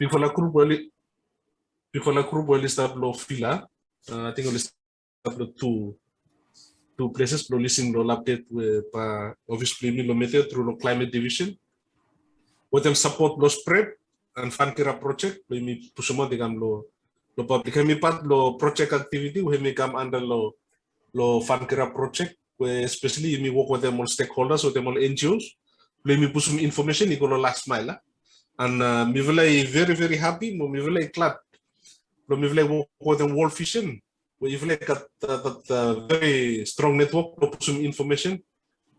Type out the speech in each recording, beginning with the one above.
Before la group will start lo fila, I think we'll start lo two places lo listen lo update pa obviously mi lo mete through lo climate division. With them support lo SPREP and Van-KIRAP Project, lo mi pusumo digam lo public. Kami part lo project activity, we may come under lo Van-KIRAP Project, where especially we work with them all stakeholders, with them all NGOs. Lo mi pusum information, iko lo last mile. And mi very, very happy, mi very glad. Lo mi work with them World Vision. We got that very strong network, lo pusum information.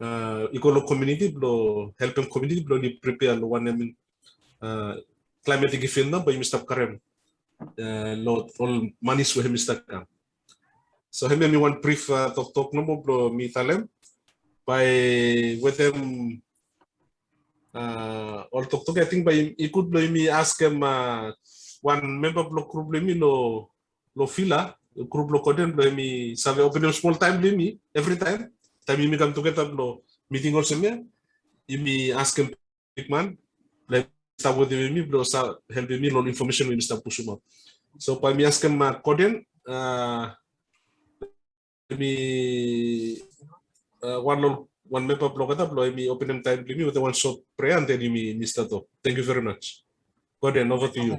Iko lo community, lo helping community, lo ni prepare lo one namin climatic event na by Mr. Karem. Lo all manis we Mr. Kam. So hemi mi one brief talk no mo bro mi talem by with them all talk I think by ikut lo mi ask him one member block group lo mi lo fila group lo koden lo mi save open small time lo mi every time mi come together lo meeting also me mi ask him big man like start with me bro start help me lo information we Mr. Pusuma. So by mi ask him koden one member block it up me open them time me with the one short prayer and then me Mr. Top. Thank you very much. Koden, over to you.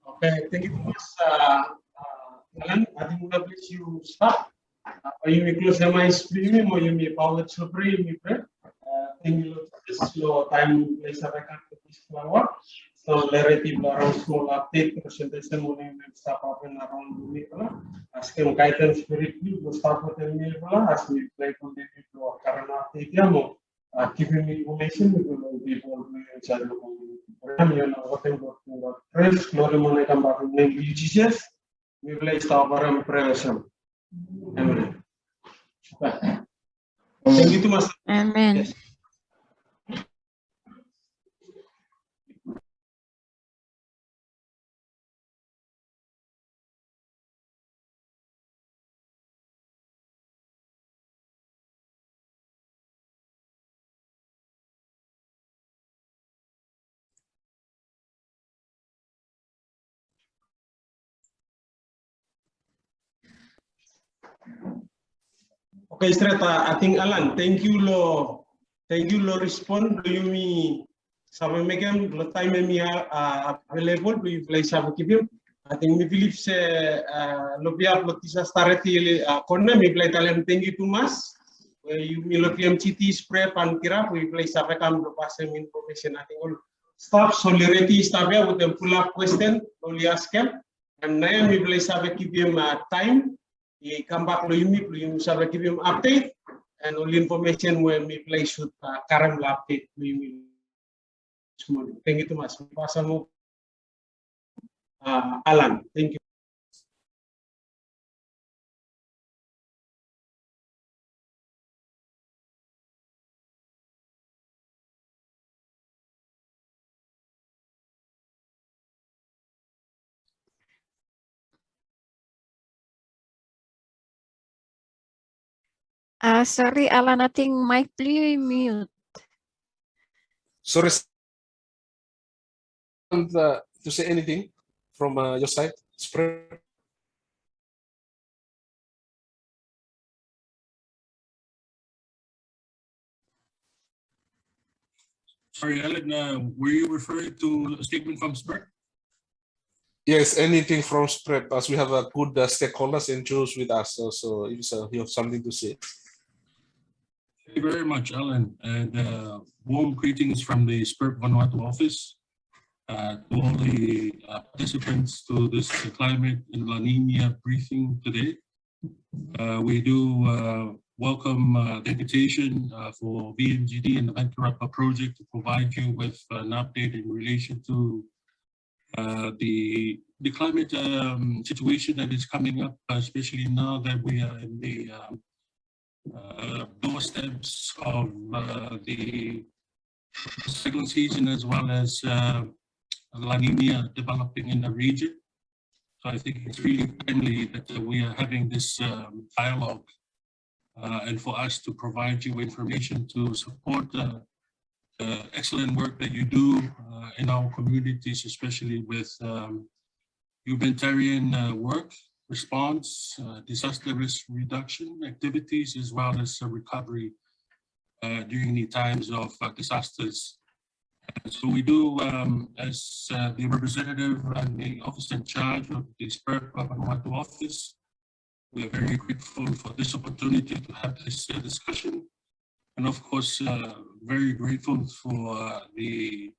Okay, thank you so much, Alan. I think we'll please you start. You may close my screen or you may power to pray. Thank you. This slow time place a record to this flower. So relative around small update presentation morning will start up and around the middle. As can guidance spiritually, we start with the middle as we play on the middle current update. Yamo, giving information, we will be able to inside the community. You know what I'm talking about. Praise, glory, money, come back in name of Jesus. We will start our prayer. Amen. Thank you too much. Amen. Yes. Okay, straight. I think Alan, thank you lo respond. Do you me sabi megam lo time me available? Do you play sabi kibim? I think me believe se lo biar lo tisa start ili konna me play talent thank you too much. You me lo VMGD SPREP and Van-KIRAP we play sabi kam lo passing information. I think all staff solidarity staff ya with them full up question only ask them and now me play sabi kibim time. He come back to you shall give him update and all information when we play should current update to you. Thank you too much. Alan, thank you. Sorry, Alan, I think mic please mute. Sorry, to say anything from your side, SPREP. Sorry, Alan, were you referring to a statement from SPREP? Yes, anything from SPREP, as we have a good stakeholders and NGOs with us. So if you have something to say. Thank you very much, Alan, and warm greetings from the SPREP Vanuatu office to all the participants to this climate and La Nina briefing today. We do welcome the invitation for VMGD and the Van-KIRAP Project to provide you with an update in relation to the climate situation that is coming up, especially now that we are in the doorsteps of the cyclone season as well as La Nina developing in the region. So I think it's really timely that we are having this dialogue and for us to provide you information to support excellent work that you do in our communities, especially with humanitarian work, response, disaster risk reduction activities, as well as recovery during the times of disasters. So we do, as the representative and the officer in charge of the SPREP and Vanuatu office, we are very grateful for this opportunity to have this discussion. And of course, very grateful for the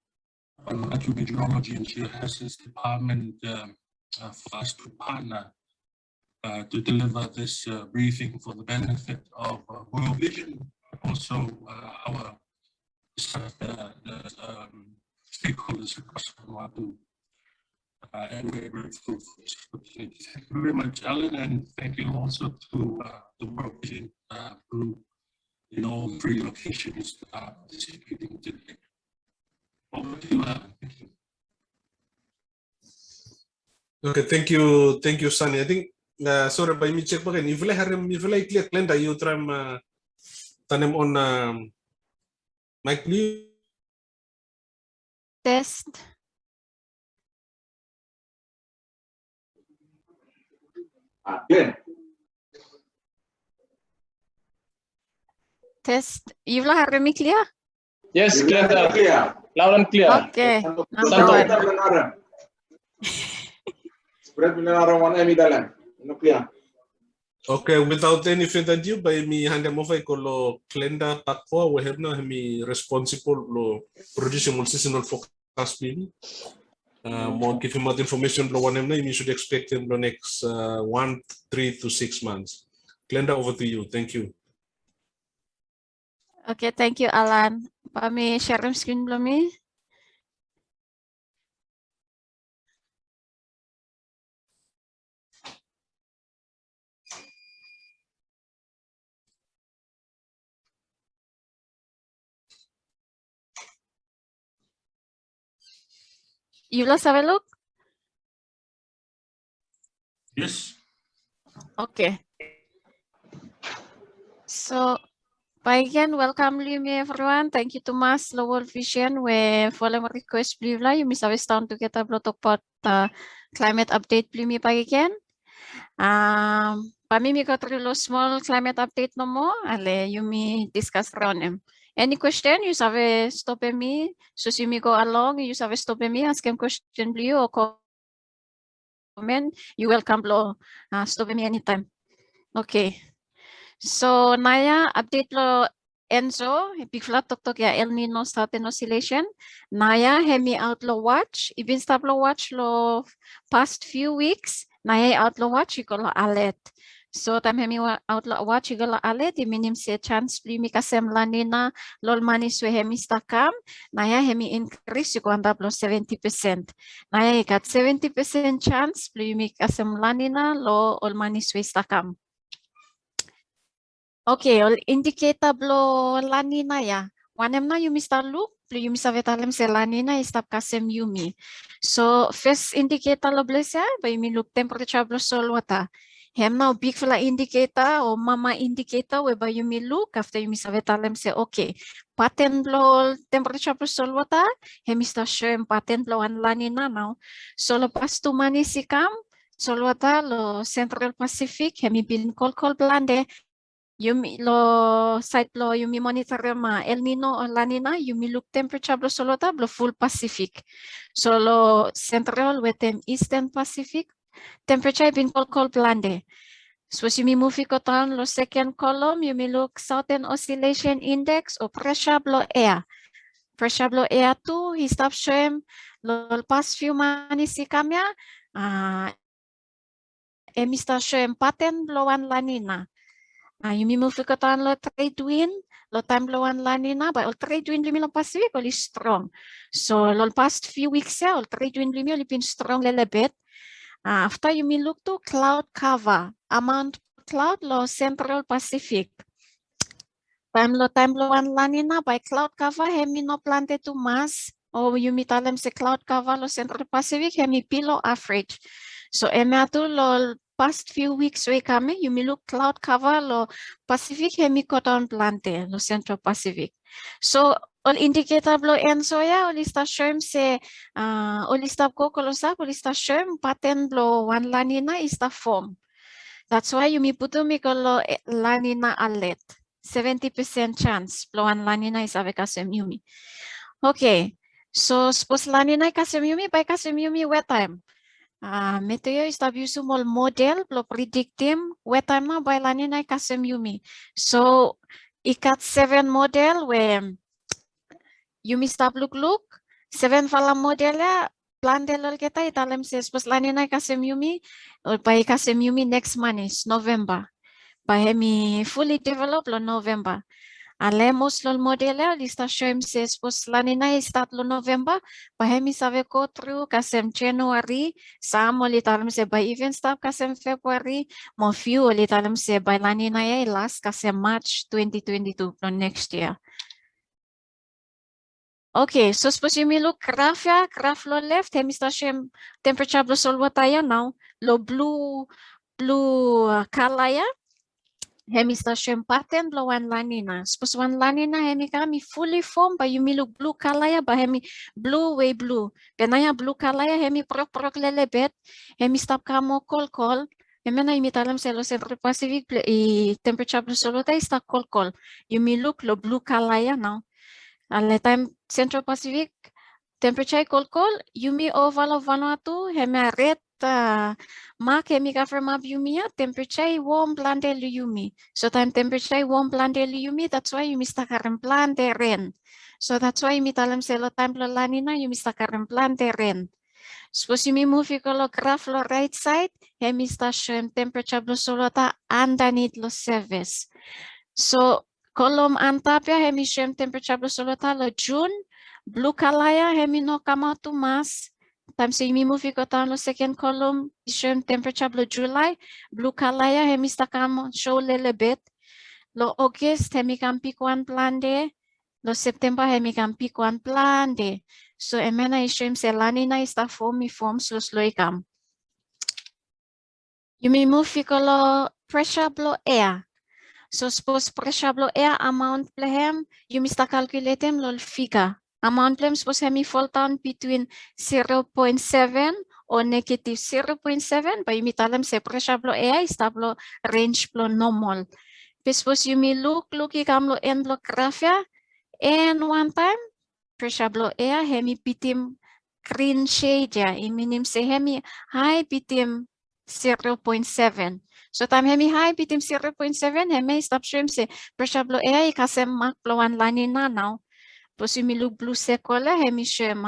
Vanuatu Meteorology and Geohazards Department for us to partner to deliver this briefing for the benefit of World Vision, also our stakeholders across Vanuatu. And we're grateful for this opportunity. Thank you very much, Alan, and thank you also to the World Vision group in all 3 locations participating today. Over to you, Alan. Thank you. Okay, thank you, Sunny. I think sorry, by me check again. If I clear calendar, you try tanem on mic, please. Test. Clear. Test. Yuvla Harimi clear? Yes, clear. Clear. Loud and clear. Okay. Santo. Number 1. SPREP one dalam. Clear. Okay, without any further ado, by me hand them over ko calendar takwa we have now me responsible lo producing more seasonal forecast maybe. More give him more information lo one na you should expect him the next 1, 3 to 6 months. Calendar, over to you. Thank you. Okay, thank you, Alan. Pami share screen belum ni? Yuvla have a look? Yes. Okay. So, again, welcome everyone. Thank you to Mas World Vision. We following request Blivla. You miss always down to get a block about climate update Blimi again. Pami got a small climate update no more. Ale you may discuss around them. Any question? You have stop me. So you may go along. You have stop me. Ask him question blue or comment. You welcome blow. Stop me anytime. Okay. So Naya update lo Enzo, big flat tok ya El Nino Southern Oscillation. Naya hemi outlaw watch. Ibin stop lo watch lo past few weeks. Naya outlaw watch iko lo alert. So tam hemi outlaw watch iko lo alert. Iminim se chance plimi kasem lanina lol manis we hemi stakam. Naya hemi increase iko andap lo 70%. Naya ikat 70% chance plimi kasem lanina lo ol manis we stakam. Okay, indicator blo lanina ya. Wanem na yumi starlu, plu yumi savetalem se lanina istap kasem yumi. So first indicator lo blesa, ba yumi look temperature blo sol wata. Hem na big fla indicator o mama indicator we ba yumi look after yumi savetalem se okay. Pattern blo temperature blo sol wata, hem ista show pattern blo an lanina now. So lo pas tu mani sikam, sol wata lo Central Pacific, hemi bin kol blande. Yumi lo site lo yumi monitor ma El Nino o La Nina yumi look temperature blo solota blo full Pacific. So lo Central wetem Eastern Pacific temperature bin kol blande. So yumi move ko tan lo second column yumi look Southern Oscillation Index o pressure blo air. Pressure blo air 2 he stop showing lo past few months si kamya emista showing pattern blo an La Nina. Yumi move ko tan lo trade wind, lo time lo an La Nina, but all trade wind limi lo Pacific oli strong. So lo past few weeks ya, all trade wind limi oli been strong little bit. After yumi look to cloud cover, amount cloud lo Central Pacific. Time lo an La Nina by cloud cover hemi no plante to mass. O yumi talem se cloud cover lo Central Pacific hemi below average. So emiatu lo past few weeks we kami you may look cloud cover lo Pacific hemi cotton plante lo Central Pacific. So all indicator blo enso ya olista sherm se olista ko kolosa olista sherm pattern blo one La Nina is the form. That's why you mi putu mi kolo La Nina alert. 70% chance blo one La Nina is ave kasem yumi. Okay. So suppose La Nina kasem yumi by kasem yumi wet time. Meteo establish mol model blo predictim wet time na by La Nina kasem yumi. So ikat 7 model where Yumi stop look 7 fala model ya plan delol kita italem se suppose La Nina kasem yumi or by kasem yumi next month is November. By hemi fully developed lo November. Alemos lo model ya lista show se suppose La Nina start lo November. By hemi save go through kasem January. Samo italem se by even stop kasem February. Mo few italem se by La Nina ya last kasem March 2022 lo next year. Okay, so suppose you look graph ya, graph lo left, hemi stashem temperature blo solwa tayo now, lo blue color ya, hemi stashem pattern blo one La Nina. Suppose one La Nina hemi kami fully form, ba you look blue color ya, ba hemi blue way blue. Penaya blue color ya, hemi prok lelebet, hemi stop kamo call. Hemi na imitalam sa lo Central Pacific, i temperature blo solwa tayo sta call. You look lo blue color ya now. Alle time Central Pacific temperature cold yumi oval of Vanuatu hemi red mark hemi cover map yumi ya temperature warm plante yumi. So time temperature warm plante yumi, that's why yumi stakaran plante ren. So that's why yumi talam selo time lo La Nina yumi stakaran plante ren. Suppose yumi move lo graph lo right side hemi station temperature blo solota underneath lo service. So kolom antap ya hemi shem temperature blo solota lo June, blue kalaya hemi no kama tu mas. Time se yumi move ko lo second column shem temperature blo July, blue kalaya hemi stakamo show lelebet. Lo August hemi kam pikuan plande, lo September hemi kam pikuan plande. So emena shem se La Nina ista form slow ikam. Yumi move ko lo pressure blo air. So suppose pressure blo air amount plehem, you mista calculate them lol figure. Amount plehem suppose hemi fall down between 0.7 or negative 0.7, but you mitalem se pressure blo air is tablo range blo normal. But suppose you mi look ikam lo en blo graph ya, and one time pressure blo air hemi bitim green shade ya, iminim se hemi high bitim 0.7. So time hemi high bitim 0.7 hemi stop shrim se pressure blo air kasem mak blo one La Nina now. Plus you look blue sekola hemi shem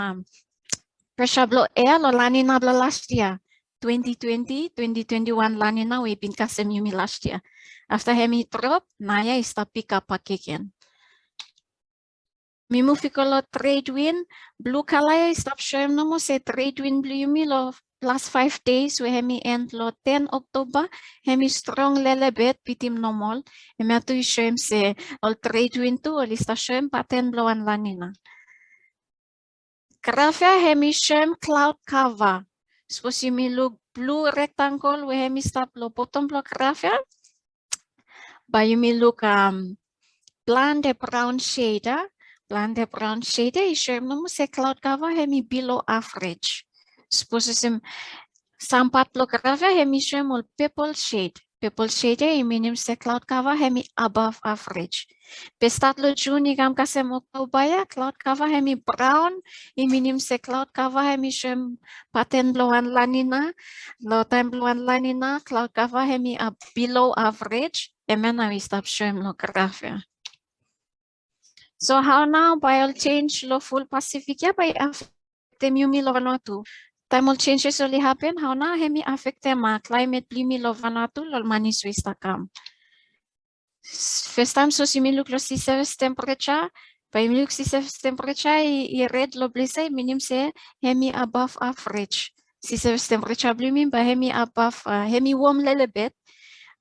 pressure blo air lo La Nina blo last year 2020 2021 La Nina we bin kasem yumi last year. After hemi drop naya is stop pick up again. Mimu fikolo trade wind blue color stop shrim no mo se trade wind blue yumi lo plus 5 days we hemi end lo 10 October hemi strong lelebet bitim normal hemi atu shem se all trade wind tu all ista shem pattern blo one La Nina. Graph hemi shem cloud cover. Suppose you look blue rectangle we hemi stop lo bottom blo graph but you look blonde brown shade blonde brown shade is shem no mo se cloud cover hemi below average. Suppose sampat lo graph hemi shem ol purple shade. Purple shade minim se cloud cover hemi above average. Pestat lo June ikam kasem October ya cloud cover hemi brown. Minim se cloud cover hemi shem pattern blo one La Nina. Lo time blo one La Nina cloud cover hemi below average. Emena we stop shem lo graph ya. So how now by change lo full Pacific ya by affectem yumi lo Vanuatu. Time changes only happen. How now hemi affectem climate blimi lo Vanuatu lo manis wistakam. First time so simi look lo sea surface temperature. By look sea surface temperature I red lo blise minim se hemi above average. Sea surface temperature blimi by hemi above hemi warm lelebet.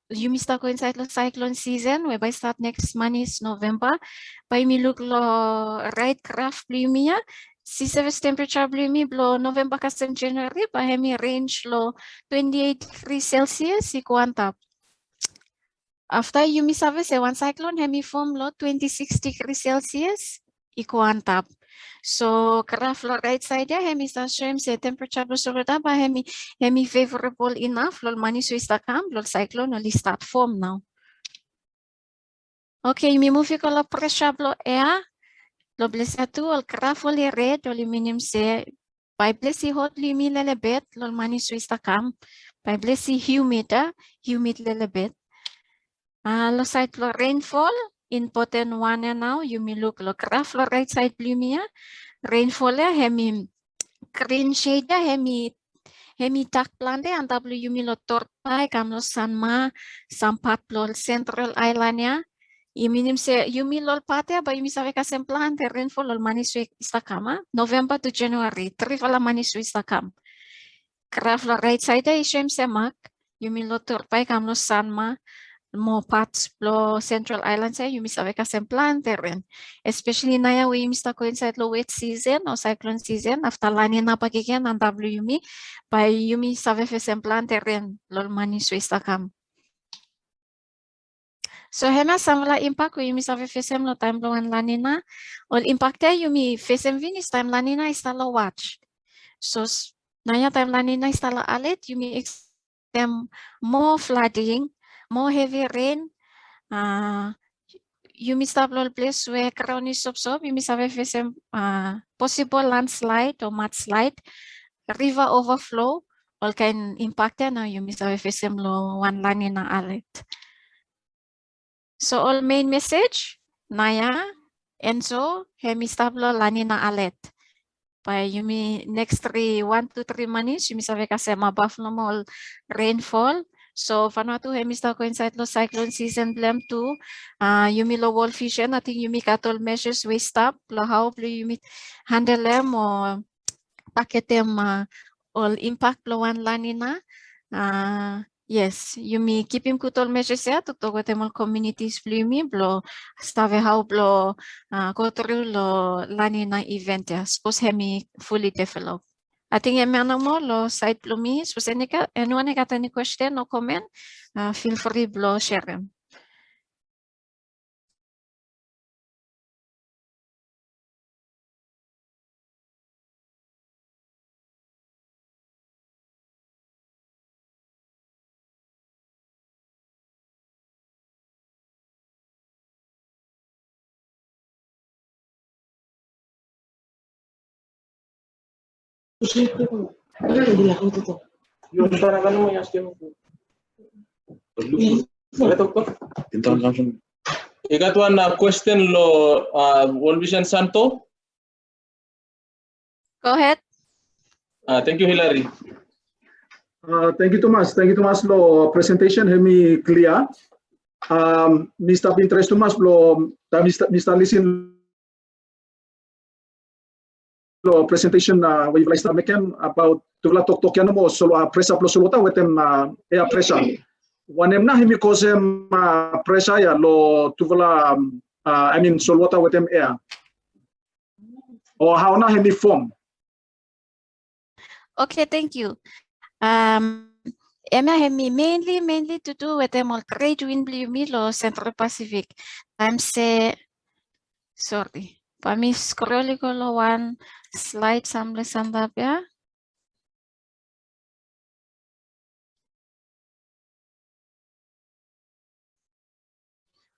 You mista coincide lo cyclone season whereby start next month is November. By me look lo right graph blimi ya. Sea surface temperature blimi blo November kasem January by hemi range lo 28 degrees Celsius ikuantap. After you miss service one cyclone hemi form lo 26 degrees Celsius ikuantab. So graph lo right side ya hemi sta show se temperature lo surda ba hemi favorable enough lo mani so istakam lo cyclone lo start form now. Okay, mi move ko lo pressure lo air lo blesa tu al graph lo red lo minim se by blesi hot li mi lelebet lo mani so istakam by blesi humid lelebet. Lo side lo rainfall important one now you may look lo graph lo right side blumia rainfall ya hemi green shade ya hemi dark blonde and w mi lo torpai kam lo sanma sampat lo central island ya minim se yumi lol pate ba yumi sabe kasem plante rainfall lo manis istakama November to January 3 fala manis istakam graph lo right side ya ishem semak yumi lo torpai kam lo sanma mo parts lo central island say yumi sabe kasem plante ren especially na ya we mista coincide lo wet season or cyclone season after La Nina pagigen and w yumi by yumi sabe kasem plante ren lo manis istakam. So hema samla impact yumi sabe fesem lo time lo an La Nina ol impact yumi fesem vinis time La Nina istalo watch. So naya time La Nina istalo alet yumi expect more flooding, more heavy rain. Yumi stable place where ground is sob yumi sabe fesem possible landslide or mudslide, river overflow all can impact na yumi sabe fesem lo one La Nina alert. So all main message naya enso hemi stable La Nina alert. By yumi next 1 to 3 months yumi sabe kasem above normal rainfall. So Vanuatu hemi sta coincide lo cyclone season blem too. Yumi lo World Vision I think yumi katol measures we stop lo how yumi handle them or paket them all impact lo one La Nina. Yes, yumi keepim kutol measures ya to temol communities blumi blo stave how blo kotru lo La Nina event ya suppose hemi fully developed. I think mo lo site blumi suppose anyone got any question or comment feel free blo share them. You got one question lo World Vision Santo. Go ahead. Thank you, Hilary. Thank you, Thomas. Thank you, Thomas. Lo presentation hemi clear. Mr. Interest Thomas lo Mr. Listen lo presentation we will start making about tuvla tok yan mo solo pressure plus solo ta wetem air pressure. Wanem na hemi kosem pressure ya lo tuvla I mean solo ta wetem air. Or how na hemi form. Okay, thank you. Emma hemi mainly to do with them all trade wind blumi lo Central Pacific. I'm say sorry. Pami scroll ko lo one slide samle sandap ya.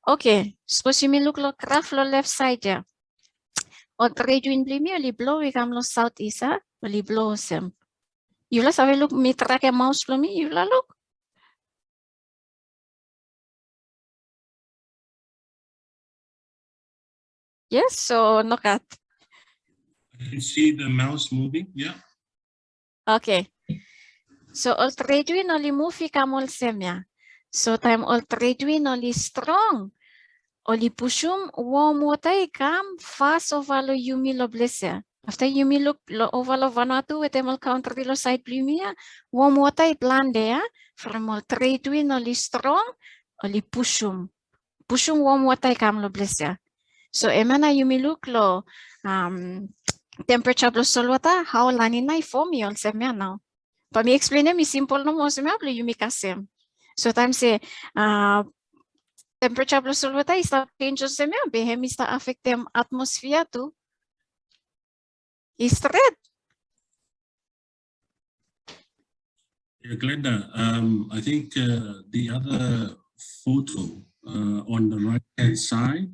Okay, suppose you look lo graph lo left side ya. O trade wind blumi oli blow we come lo southeast ha, oli blow sem. You la sabe look mi track a mouse blumi you la look. Yes, so no cat. I can see the mouse moving. Yeah. Okay. So all trade wind only move kamol semya. So time all trade wind only strong. Only pushum warm water come fast over lo yumi lo blessia. After yumi look lo over lo Vanuatu with them all country lo side blumia, warm water blande ya. From all trade wind only strong, only pushum. Pushum warm water come lo blessia. So emana yumi look lo temperature plus solwata how La Nina form you also now. But me explain me simple no mo semya blo yumi kasem. So time say temperature blo sulwata ista changes semia be hemi sta affectem atmosphere tu. Istred. Yeah, Glenda, I think the other photo on the right-hand side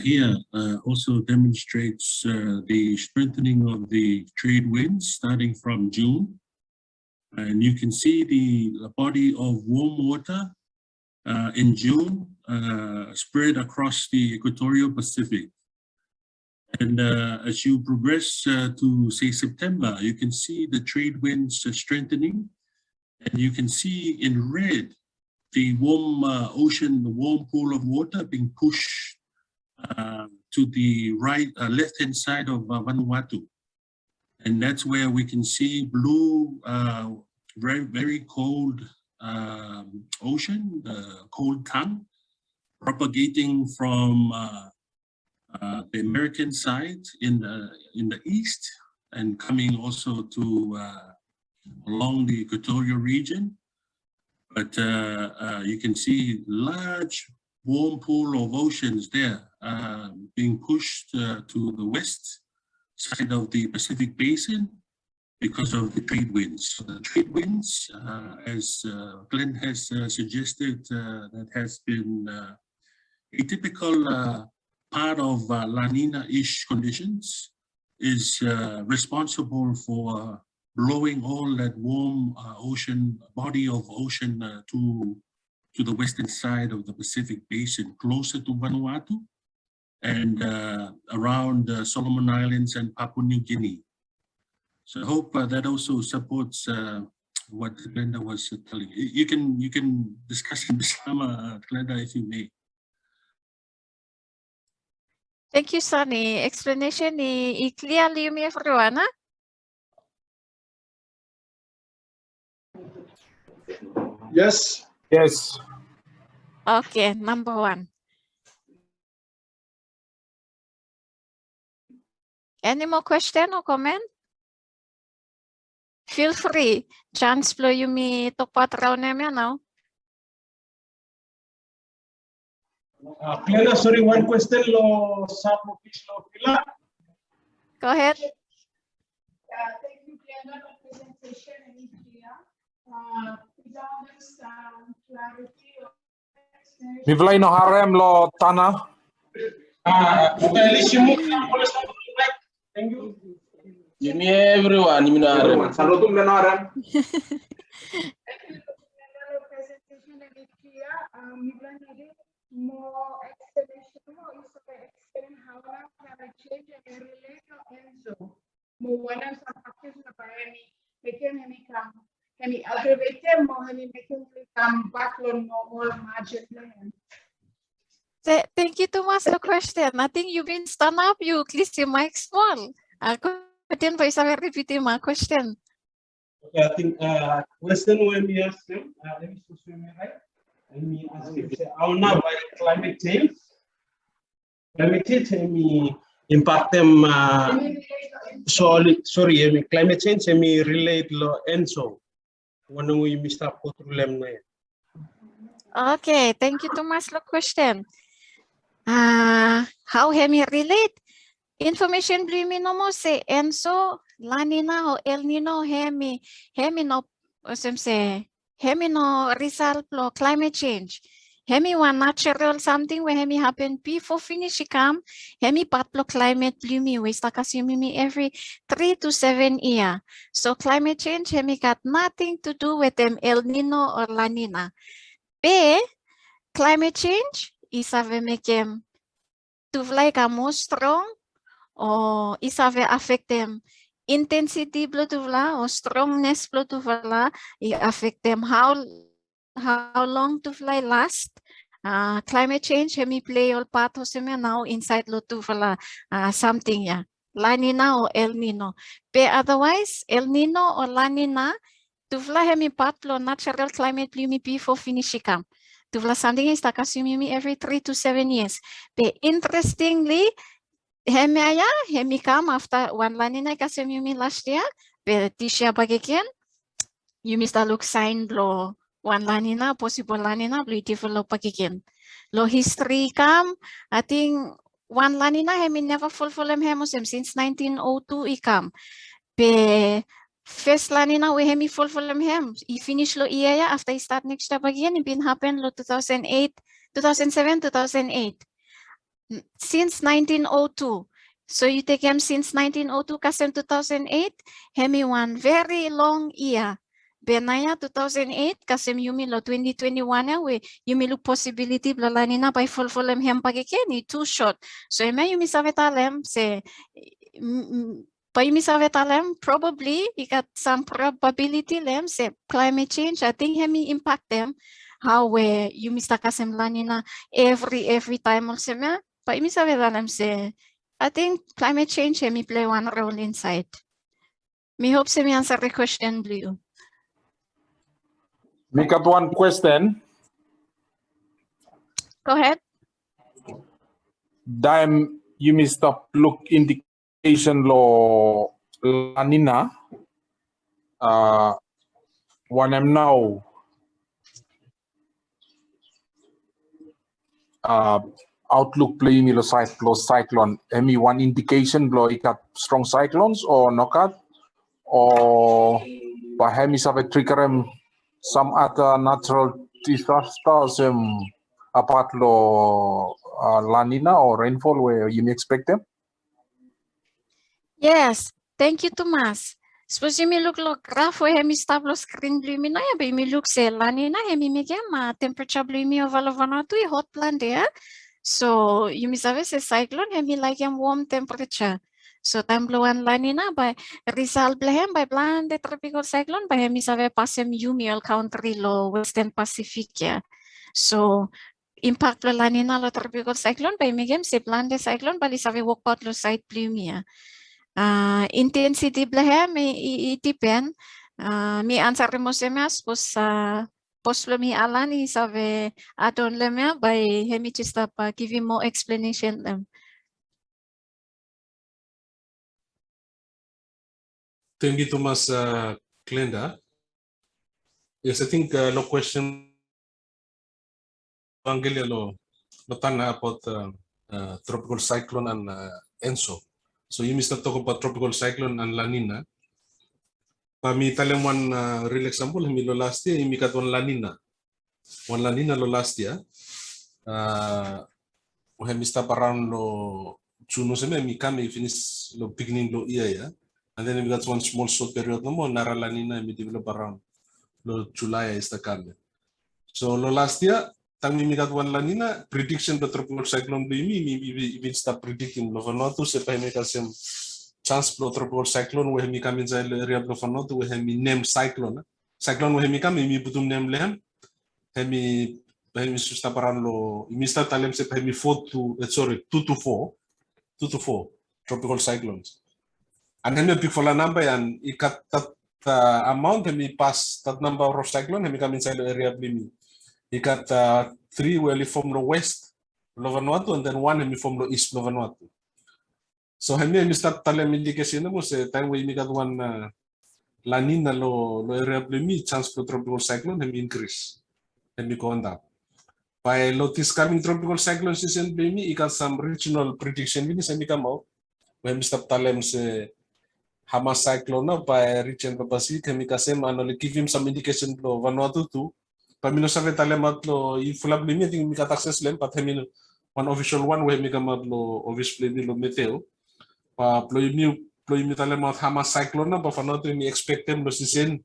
here also demonstrates the strengthening of the trade winds starting from June. And you can see the body of warm water in June spread across the equatorial Pacific. And as you progress to, say, September, you can see the trade winds strengthening. And you can see in red the warm ocean, the warm pool of water being pushed to the left-hand side of Vanuatu. And that's where we can see blue, very, very cold ocean, cold tongue, propagating from the American side in the east and coming also to along the equatorial region. But you can see large warm pool of oceans there being pushed to the west side of the Pacific Basin because of the trade winds. So the trade winds, as Glenn has suggested, that has been a typical part of La Nina-ish conditions, is responsible for blowing all that warm ocean, body of ocean to the western side of the Pacific Basin, closer to Vanuatu and around Solomon Islands and Papua New Guinea. So I hope that also supports what Glenda was telling you. You can discuss in Bisama, Glenda, if you may. Thank you, Sunny. Explanation is clearly me everyone. Yes. Yes. Okay, number 1. Any more question or comment? Feel free. Chance blow you me talk patraw namin now. Glenda, sorry, one question lo sa provincial Vila. Go ahead. Thank you, Glenda, for the presentation and it's clear. Clarity of Bivlay no harem lo Tanna. Okay, list you move thank you. You mean everyone, you know. Salutum le no harem. Thank you, Glenda, for the presentation and it's clear. We're needing more explanation, more useful explain how now climate change and relate to Enzo. More one of some practices of making him come. Hemi aggravated more, hemi making him come back on more margin land. Thank you too much for the question. I think you've been stand up, you please your mic small. Aku then voice over repeating my question. Okay, I think question when we ask them, let me swim right. Let me ask you, how now by climate change? Climate change me impact them sorry, climate change me relate lo Enzo. One we Mr. Potrulem na. Okay, thank you too much for the question. How hemi relate? Information blimi no mo say Enzo, La Nina o El Nino hemi no hemi no result lo climate change. Hemi one natural something where hemi happen before finish come. Hemi patlo climate blimi we sta kasumi every 3 to 7 years. So climate change hemi got nothing to do with them El Nino or La Nina. But climate change is ave make them to fly more strong or is ave affect them intensity blotuvla or strongness blotuvla. It affect them how long to fly last. Climate change hemi play all part of now inside lotuvla something yeah. La Nina or El Nino. But otherwise El Nino or La Nina to fly hemi part lo natural climate blumi before finishing. To fly something is takasumi every 3 to 7 years. But interestingly, hemi come after one La Nina kasumi last year. But this year bagagen, you must look sign lo one La Nina, possible La Nina, beautiful lo pakikin. Lo history kam, I think one La Nina hemi never fulfill him since 1902 ikam. Be first La Nina we hemi fulfill him. He finish lo iya after he start next step again. It been happen lo 2008, 2007, 2008. Since 1902. So you take him since 1902 kasem 2008. Hemi one very long year. Benaya 2008 kasem yumi lo 2021 ya we yumi lo possibility bla La Nina by fulfill him pagikeni too short. So eme yumi savetalem se pa yumi savetalem probably ikat some probability lem se climate change I think hemi impact them how we yumi sta kasem La Nina every time also me pa yumi savetalem se I think climate change hemi play one role inside. Me hope se me answer the question blue. We got one question. Go ahead. Dime you missed up look indication law La Nina. One am now outlook playing lo cyclone. Any one indication blow it got strong cyclones or knockout or perhaps have a trigger some other natural disasters apart lo La Nina or rainfall where you may expect them? Yes, thank you, Tomas. Suppose you may look lo graph where hemi stablo screen blue mi na ya, but me look say La Nina hemi megema temperature blue mi of Vanuatu hot plan there. So you may have a cyclone hemi like warm temperature. So time blue and La Nina by result blehem by plan the tropical cyclone by hemi have passem yumial country lo Western Pacific ya. So impact lo La Nina lo tropical cyclone by megem se plan the cyclone by have walk out lo side blue mi ya. Intensity blehem it depend. Mi answer mo se mas pos mi alan is ave adon lemia by hemi chista pa giving more explanation them. Thank you, Thomas Glenda. Yes, I think no question. Angelia lo Tanna about tropical cyclone and Enso. So you must not talk about tropical cyclone and La Nina. Pami talam one real example, hemi lo last year, hemi kat one La Nina. One La Nina lo last year. Hemi stop around lo June seme, hemi kami finish lo beginning lo year ya. And then we got one small short period no more, Nara La Nina, hemi develop around lo July is the kami. So lo last year, tang mi got one La Nina, prediction the tropical cyclone we start predicting lo Vanuatu se pa hemi kasem chance pro tropical cyclone we hemi kami inside the area of Vanuatu we hemi name cyclone. Cyclone we hemi kami mi butum name lehem. Hemi susta paran lo mi sta talem se hemi 2 to 4 tropical cyclones. And hemi pick for la number and ikat that amount hemi pass that number of cyclone hemi kami inside the area blimi. Ikat 3 where from the west lo Vanuatu and then 1 hemi from the east lo Vanuatu. So hemi start talem indication mo se time we got one La Nina lo area blimi chance for tropical cyclone hemi increase. Hemi go on that. By this coming tropical cyclone season blimi ikat some regional prediction ini semi come out. When start talem se Hama cyclone by region Pacific hemi kasem anole give him some indication lo Vanuatu too. Pamino sa vetalemat lo ifula blimi ting mi kat access lem pat hemi one official one we hemi come lo obviously lo meteo. Pa ploy mi talemat Hama cyclone na pa Vanuatu mi expect them lo season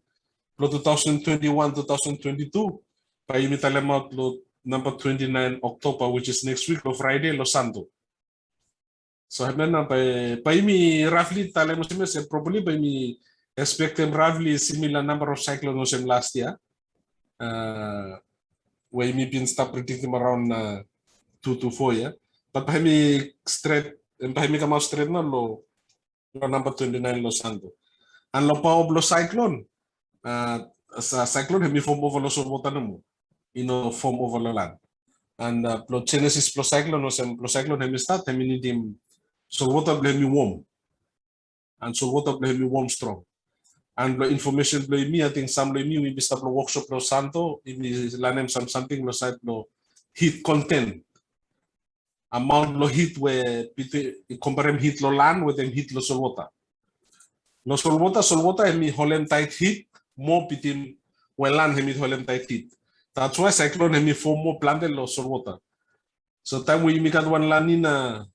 lo 2021-2022 pa mi talemat lo number 29 October which is next week lo Friday lo Santo. So hemena pa mi roughly talemo se probably pa mi expect them roughly similar number of cyclones sem last year. Where mi been start predicting around 2 to 4 yeah. But pa mi straight pa mi come out straight na lo number 29 lo Santo. And lo pa lo cyclone sa cyclone hemi form over lo sobotan mo. Form over the land. And pro genesis pro cyclone hemi start hemi nidim so water hemi warm. And so water hemi warm strong. and the information lo imi, I think some lo imi we start lo workshop lo Santo, imi lanem something lo site lo heat content. Amount lo heat where compare heat lo land with them heat lo solwota. Lo solwota emi holem tight heat more pitim land hemi holem tight heat. That's why cyclone hemi form more planted lo solwota. So time we got one lanina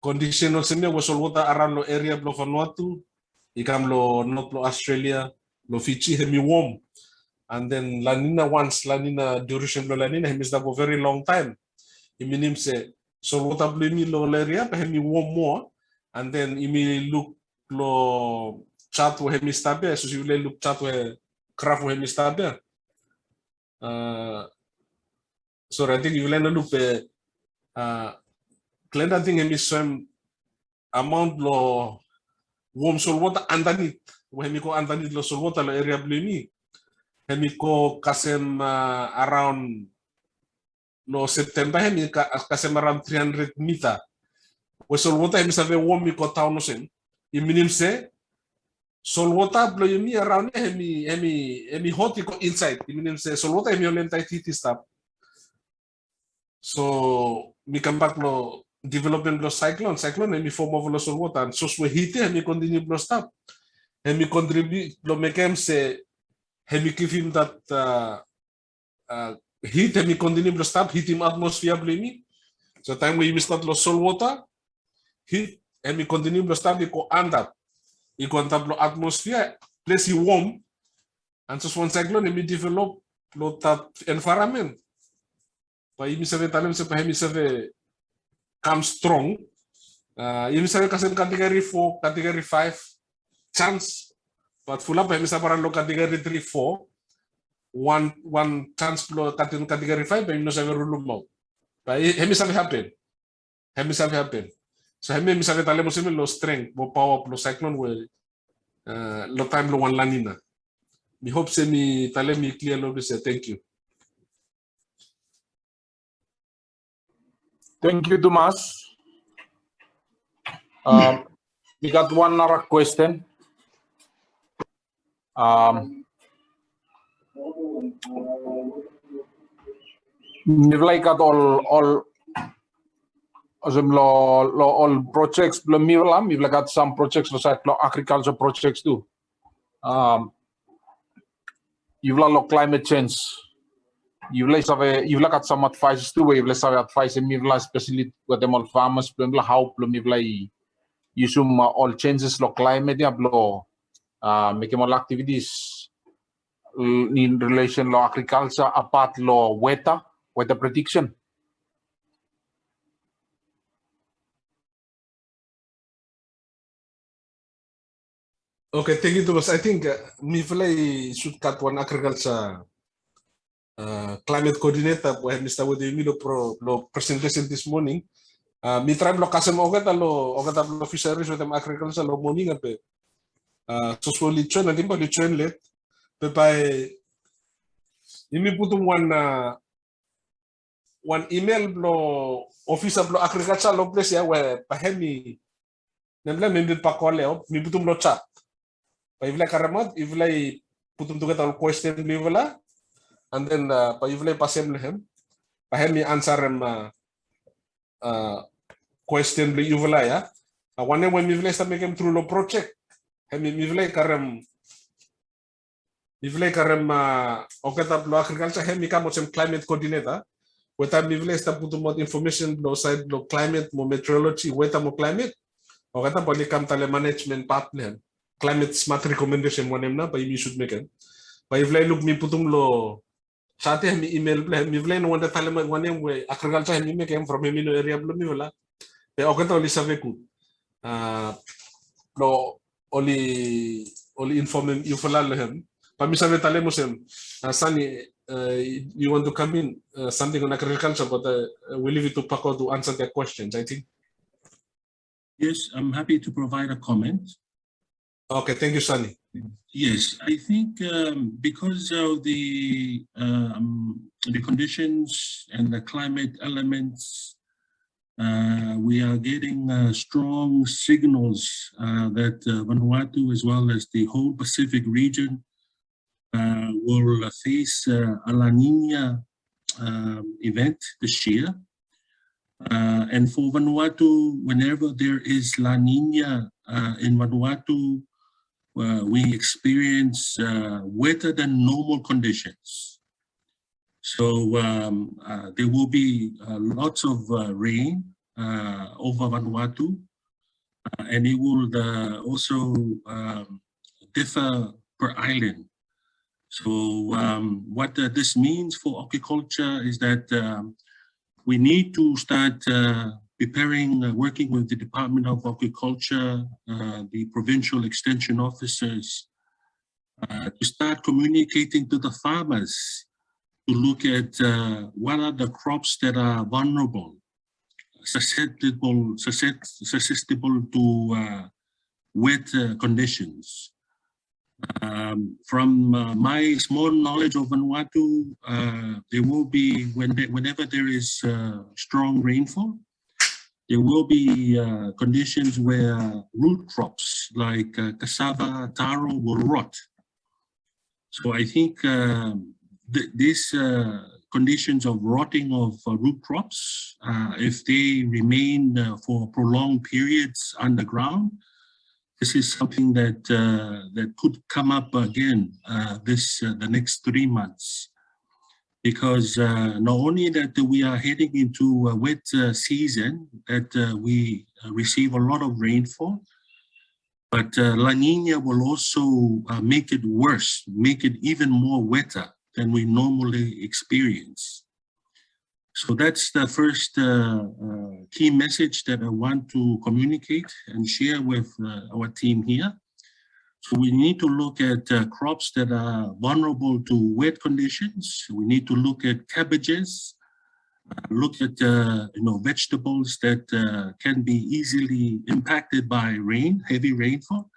condition of semi was solwota around lo area lo Vanuatu, ikam lo not lo Australia, lo Fiji hemi warm. And then lanina once lanina duration lo lanina hemi start for very long time. Iminim se solwota blemi lo area hemi warm more, and then imi look lo chat wo hemi stabe, so you look chat wo craft wo hemi stabe. So I think you learn a look Glenda thing hemi swim amount lo warm solwota underneath. When we go underneath lo solwota lo area blemi, hemi ko kasem around no September hemi kasem around 300 meter. We solwota hemi save warm mi ko town no sen. Iminim se solwota blo yemi around hemi hot ko inside. Iminim se solwota hemi olen tight heat stop. So mi come back lo development lo cyclone hemi form of lo solwota, and so we heat hemi continue blo stop. Hemi contribute lo mekem se hemi give him that heat hemi continue blo stop, heat him atmosphere blemi. So time we start lo solwota heat hemi continue blo stop ko andap. Iko andap lo atmosphere place he warm, and so one cyclone hemi develop lo that environment. Pa imi save talem se pa hemi save come strong. Imi save kasem category 4, category 5 chance, but full up hemi sabaran lo category 3, 4. One chance lo category 5, but imi no save rulum mau. Pa hemi save happen. Hemi save happen. So hemi save talem mo lo strength, mo power lo cyclone we lo time lo one lanina. Mi hope se mi talem mi clear lo say thank you. Thank you, Tomas. We got one other question. We've like got all projects. We've like got some projects like agriculture projects too. You've like climate change. You've got some advice too. You've like advice especially with them all farmers. How you assume all changes lo climate make more activities in relation to agriculture apart lo weather prediction. Okay, thank you, Thomas. I think me should cut one agriculture climate coordinator where Mr. Wadimilo pro presentation this morning. Me try lo kasem ogata lo fisheries with them agriculture lo morning ape. So slowly train na timba li train let. Pe by imi putum one email lo office of lo agriculture lo place ya where pahemi nemla member pa koleo mi putum lo chat. Pa ivla karamat ivla putum tugat al question liwala. And then pa ivla pasem lehem pahemi answer question li ivla ya. One when mi ivla sta make through lo project. Hemi mi ivla karem okata lo agriculture hemi kamo sem climate coordinator. Weta mi ivla sta putum mod information lo side lo climate mo meteorology weta mo climate. Okata pali kam tale management partner. Climate smart recommendation one na pa imi should make it. Pa ivla look mi putum lo sate hemi email plan mi ivla no wanda tale one we agriculture hemi make from hemi no area blo mi wala. Pe okata oli saveku. Lo oli inform you for lehem. Pa mi save tale mo sem. Sani you want to come in something on agriculture, but we leave it to Paco to answer their questions, I think. Yes, I'm happy to provide a comment. Okay, thank you, Sunny. Yes, I think because of the conditions and the climate elements We are getting strong signals that Vanuatu, as well as the whole Pacific region, will face a La Nina event this year. And for Vanuatu, whenever there is La Nina in Vanuatu, we experience wetter than normal conditions. So there will be lots of rain over Vanuatu, and it will also differ per island. So what this means for agriculture is that we need to start preparing, working with the Department of Agriculture, the provincial extension officers, to start communicating to the farmers to look at what are the crops that are vulnerable, susceptible to wet conditions. From my small knowledge of Vanuatu, there will be, whenever there is strong rainfall, there will be conditions where root crops like cassava, taro will rot. So I think these conditions of rotting of root crops, if they remain for prolonged periods underground, this is something that that could come up again the next 3 months, because not only that we are heading into a wet season, that we receive a lot of rainfall, but La Nina will also make it worse, make it even more wetter than we normally experience. So that's the first key message that I want to communicate and share with our team here. So we need to look at crops that are vulnerable to wet conditions. We need to look at cabbages, look at vegetables that can be easily impacted by rain, heavy rainfall.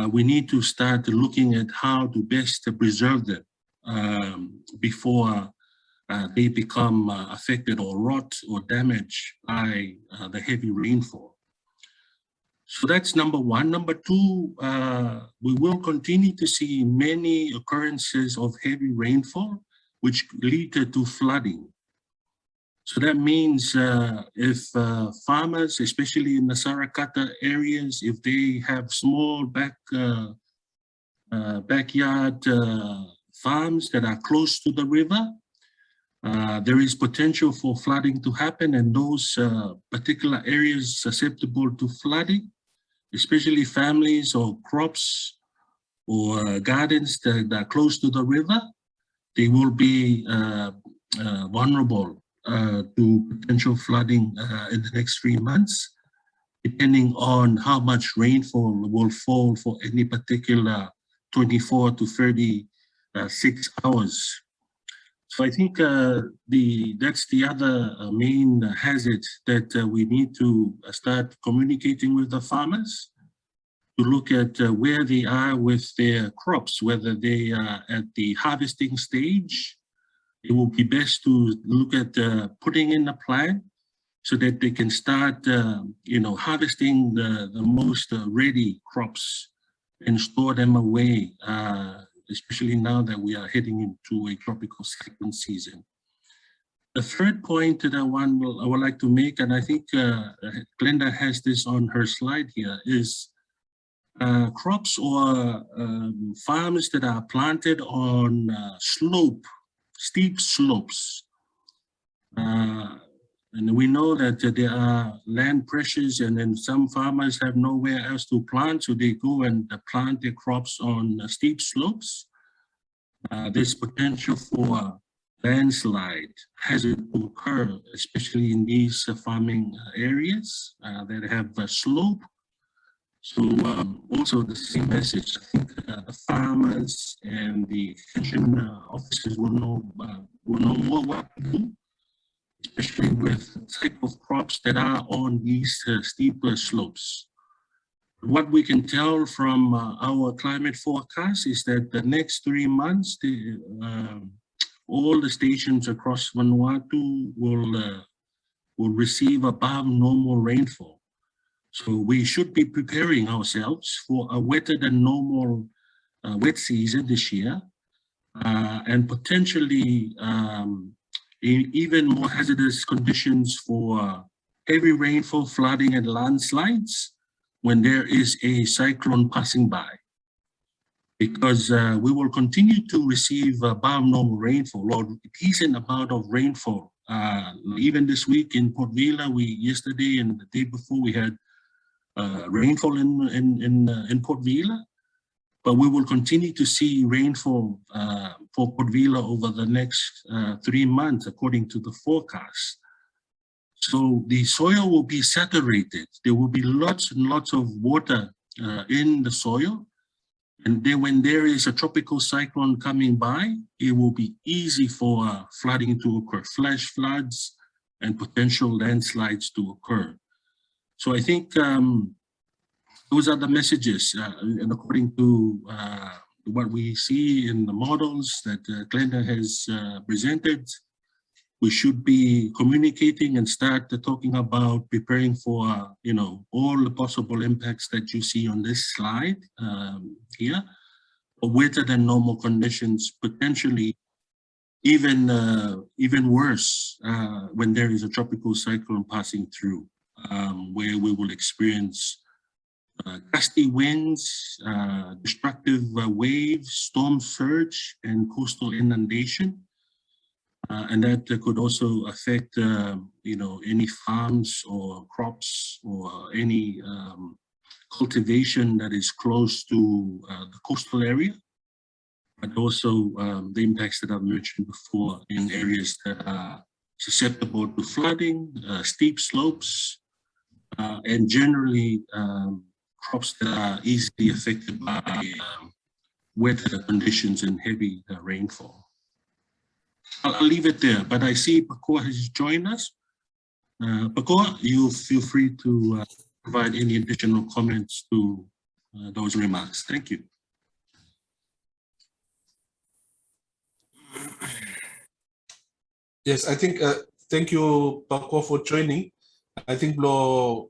We need to start looking at how to best preserve them before they become affected or rot or damaged by the heavy rainfall. So that's number one. Number two, we will continue to see many occurrences of heavy rainfall, which lead to flooding. So that means if farmers, especially in the Sarakata areas, if they have small backyard farms that are close to the river, there is potential for flooding to happen, and those particular areas susceptible to flooding, especially families or crops or gardens that are close to the river, they will be vulnerable to potential flooding in the next 3 months, depending on how much rainfall will fall for any particular 24 to 36 hours. So I think that's the other main hazard that we need to start communicating with the farmers, to look at where they are with their crops, whether they are at the harvesting stage. It will be best to look at putting in a plan so that they can start, harvesting the most ready crops and store them away, especially now that we are heading into a tropical cyclone season. The third point that I would like to make, and I think Glenda has this on her slide here, is crops or farms that are planted on steep slopes. And we know that there are land pressures, and then some farmers have nowhere else to plant, so they go and plant their crops on steep slopes. There's potential for landslide hazard to occur, especially in these farming areas that have a slope. So also the same message, I think the farmers and the extension officers will know more what to do, especially with the type of crops that are on these steeper slopes. What we can tell from our climate forecast is that the next 3 months, all the stations across Vanuatu will will receive above normal rainfall. So we should be preparing ourselves for a wetter than normal wet season this year, and potentially even more hazardous conditions for heavy rainfall, flooding, and landslides when there is a cyclone passing by. Because we will continue to receive above normal rainfall or decent amount of rainfall. Even this week in Port Vila, yesterday and the day before we had rainfall in Port Vila, but we will continue to see rainfall for Port Vila over the next 3 months, according to the forecast. So the soil will be saturated. There will be lots and lots of water in the soil. And then when there is a tropical cyclone coming by, it will be easy for flooding to occur, flash floods and potential landslides to occur. So I think those are the messages, and according to what we see in the models that Glenda has presented, we should be communicating and start talking about preparing for, all the possible impacts that you see on this slide here, wetter than normal conditions, potentially even worse when there is a tropical cyclone passing through, where we will experience gusty winds, destructive waves, storm surge, and coastal inundation. And that could also affect, any farms or crops or any cultivation that is close to the coastal area, but also the impacts that I've mentioned before in areas that are susceptible to flooding, steep slopes, and generally crops that are easily affected by weather conditions and heavy rainfall. I'll leave it there, but I see Pakoa has joined us. Pakoa, you feel free to provide any additional comments to those remarks. Thank you. Yes, I think, thank you, Pakoa, for joining. I think World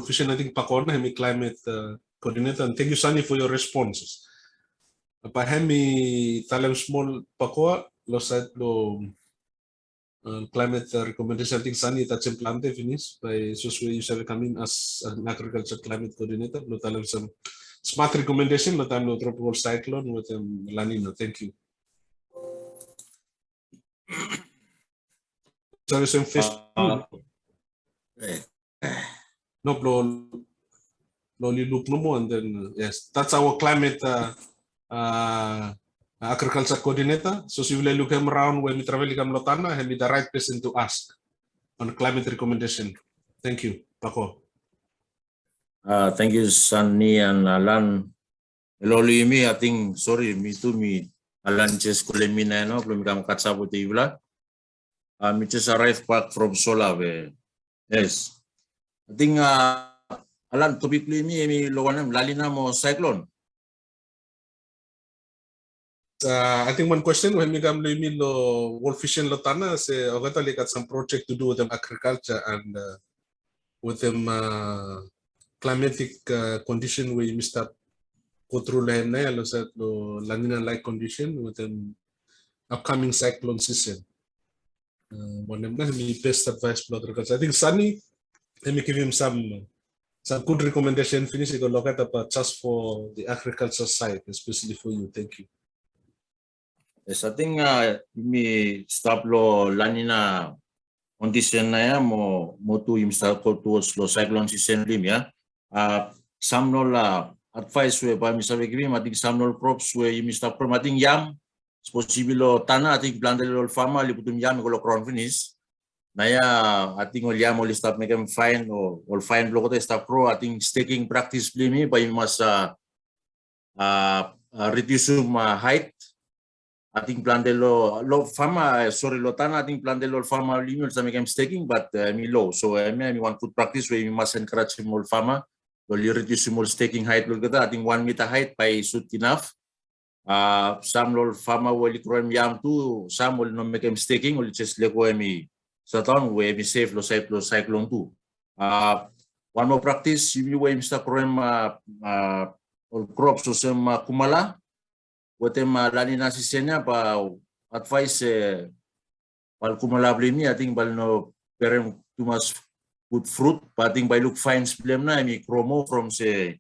Vision, I think Pakoa na climate coordinator, and thank you, Sunny, for your responses. Pahami talam small Pakoa lo site lo climate recommendation. I think Sunny touch plante finish by Suswe you shall come in as an agriculture climate coordinator. Lo talam some smart recommendation lo time lo tropical cyclone with La Nina. Thank you. Sorry, some Facebook. No, lo loop no more, and then yes, that's our climate. Agriculture coordinator. So if you look around when we travel to Tanna, he'll be the right person to ask on climate recommendation. Thank you, Paco. Thank you, Sunny and Alan. Hello, me. I think me too. Alan just called me now. Belum kami katsabu tiwala. Me just arrived back from Solave. Yes. I think Alan topically me lawanam lalina mo cyclone. I think one question when we come to World Vision Tanna, say we got some project to do with them agriculture and with them climatic condition where you must go through La Nina-like condition with them upcoming cyclone season. One of them best advice for agriculture. I think Sunny, let me give him some good recommendation. Finish it look at just for the agriculture side, especially for you. Thank you. Yes, I think me stop lo La Nina condition na ya mo to yung start ko towards lo cyclone season lim ya. Some no la advice we pa mi sabi kimi mating some no crops we yung stop from mating yam possible lo Tanna ating plantel lo farma liputum yam ko lo crown finish. Na ya ating ol yam ol stop make them fine o ol fine block ko stop pro ating staking practice limi pa yung mas reduce height. Ating plantel lo farma lo Tanna ating plantel lo farma limit sa make staking but me low so me want food practice we must encourage more farma lo reduce more staking height lo kita ating 1 meter height by suit enough Some lol farmer will crime yam too, some will not make mistaking, will just let go me satan we be safe lo cyclone too. One more practice, you will start crime all crops so some kumala, what them lanina sisenya pa advice pal kumala blini, I think bal no parent too much good fruit, but I think by look fine blame na mi chromo from say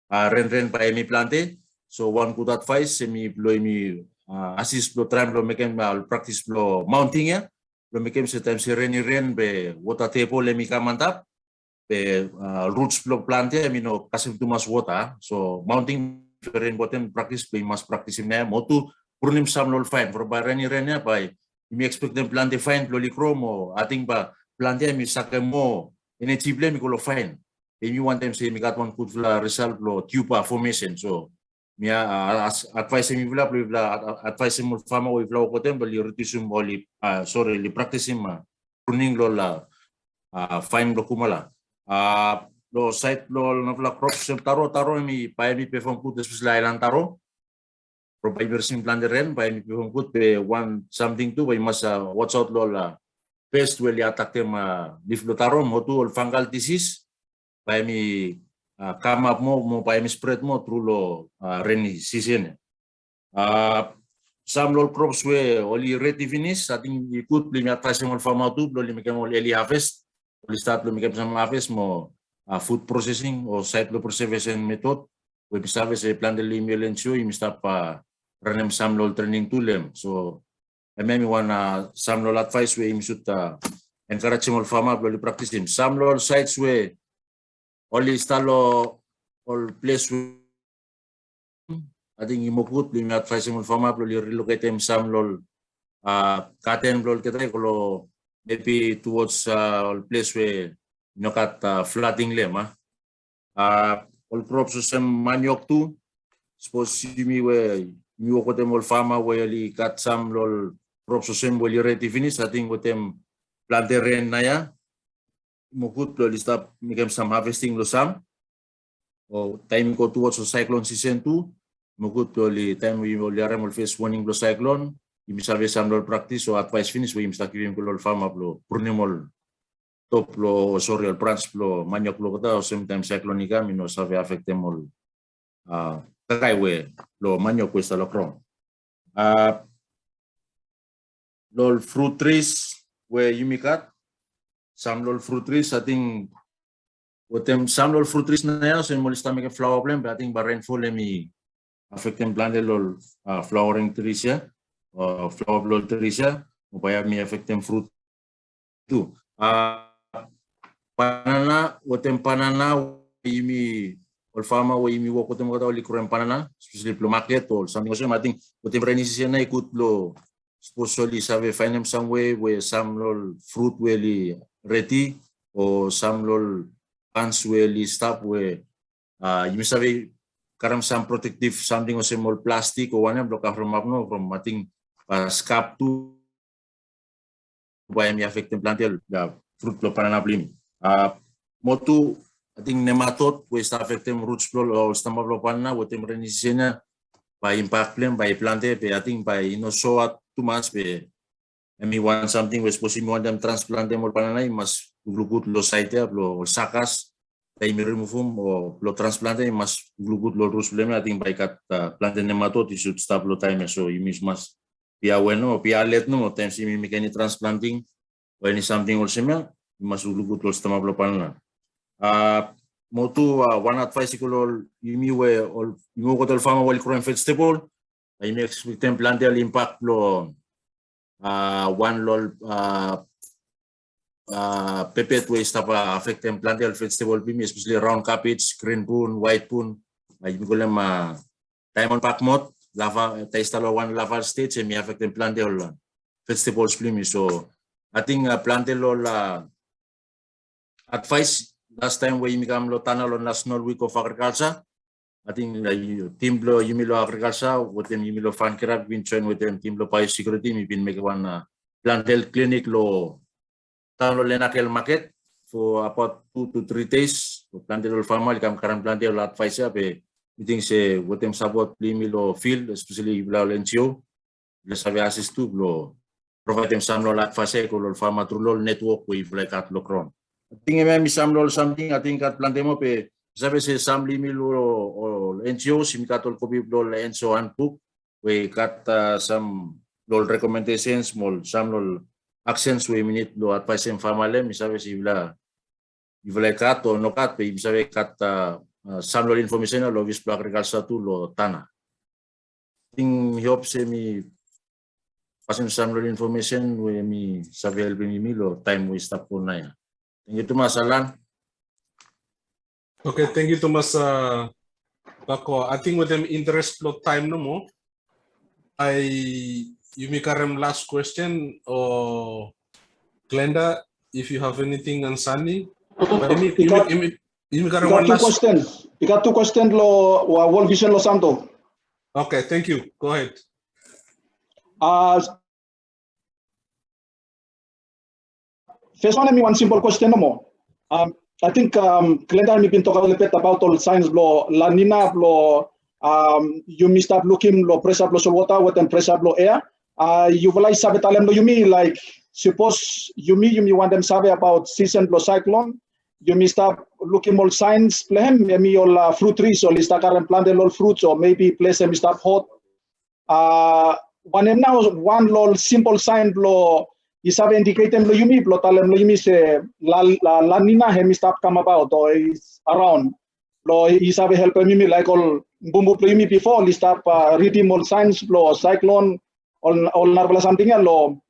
ren by mi plante. So one good advice mi blow mi assist blow try blow make practice blow mounting ya blow make se time se rain be water table le mi kamantap be roots blow plante mi no kasih too much water. So mounting rain bottom practice be must practice na motu purnim sam lol fine for by rain ya by mi expect them plante fine blow likromo I think ba plante mi sakemo ini tible mi kolo fine. And you want them say me got one good result blow tuba formation. So mia advice mi vla advice mo fama we vla ko tem bali retisum boli sorry li practice ma pruning lo la fine lo kumala lo site lo na vla crop sem taro mi pa mi pe fon put especially island taro pro by version plan de ren pa mi pe fon put pe one something to by mas watch out lo la pest will attack them leaf lo taro mo to fungal disease pa mi come up mo pa mi spread mo through lo rainy season. Some low crops we only ready finish. I think you could bring a tracing on farm out to blow make them early harvest. We start to make some harvest mo food processing or cycle preservation method. We start with a plant the limel and show you start pa run some low training to them. So I mean one some low advice we should encourage more farmer blow practice him. Some low sites we only stalo all place I think imukut lima advice mo farmer probably relocate them some lol katen lol kita kalau maybe towards all place where no kat flooding lem all crops some maniok too suppose me where you ko them all farmer where li kat some lol crops some will ready finish I think with them planter rain na ya mukut lo stop make some harvesting lo some o time ko towards the cyclone season 2 mukut lo time we will face warning lo cyclone you must have some lo practice so advice finish we must give lo farm up lo purnimol top lo sorry branch lo maniok lo kata o sometimes cyclone ika mino save affect them all kakay we lo maniok we sa lo krom lo fruit trees where you make cut some lol fruit trees, I think, with them some lol fruit trees na so molesta make a flower plant, but I think by rainfall me affect them plant lol flowering trees ya, flower lol trees ya, upaya me affect them fruit too. Banana, with them banana, we all farmer we walk with them kata oli kurang banana, especially plo market or something else. I think with them rainy season na ikut lo supposedly save find them some way where some lol fruit really ready or some lol plants will stop where you must have karam some protective something or some plastic or one block from up no from I think scap to why me affect the plant the fruit lo banana blim motu I think nematode we start affect them roots or stem of banana with them rainy season by impact them by plant I think by so too much be I mean want something was possible want them transplant them or banana must glugut lo site lo sakas they may remove them or lo transplant must glugut lo roots problem I think by cut plant nematode you should stop lo time so you must be aware no be alert no times you make any transplanting or any something also you must glugut lo stem of lo banana motu one advice ko you me we all you go to farm while growing vegetable I may expect them plant the impact lo one lol pepet way stuff affect them plant the vegetable bean especially round cabbage green bean white bean I go them time on pack mode lava taste lo one lava stage and me affect them plant the vegetables bean so I think plant the advice last time we become lo Tanna lo National Week of Agriculture I think team lo Yumilo Agriculture with them Yumilo Van-KIRAP been joined with them team lo biosecurity we been make one plant health clinic lo Tanna lo Lenakel market for about 2 to 3 days. Plant lo farmer come current plant lo advice be meeting se wotem support plimi lo field, especially bla NGO, le sabe assist tu lo provide some lo advice ko lo farma through lo network we like at lo kron. I think me some lo something I think at plantemo pe sabe se some limi lo NGO simikatol ko biblo le enso handbook we got some lo recommendations mol some lo actions we minute lo advice en famale mi sabe si bla kat o no kat pe mi sabe kat some lo information lo vis plak regal satu lo Tanna. Ting hiop se mi pasin some lo information we mi sabe help mi lo time we stop po na ya. Thank you Tomas Alan. Okay, thank you Tomas Bako. I think with them interest lo time no more. You make a last question or Glenda, if you have anything on Sunny. You got two questions lo World Vision lo Santo. Okay, thank you. Go ahead. First one, one simple question no more. I think Glenda me been talking a little bit about all signs lo La Nina lo you may start looking lo pressure lo water with them pressure lo air. You will like sabe talem lo you mean like suppose you want them sabe about season lo cyclone. You may start looking all signs plan maybe all fruit trees or lista current planted all fruits or maybe place them start hot. One little simple sign lo isabe indicating lo yumi lo talem lo yumi se la Nina hemi start come about or is around lo isabe help me like all bumbu lo yumi before li start reading all signs lo cyclone all narbala something lo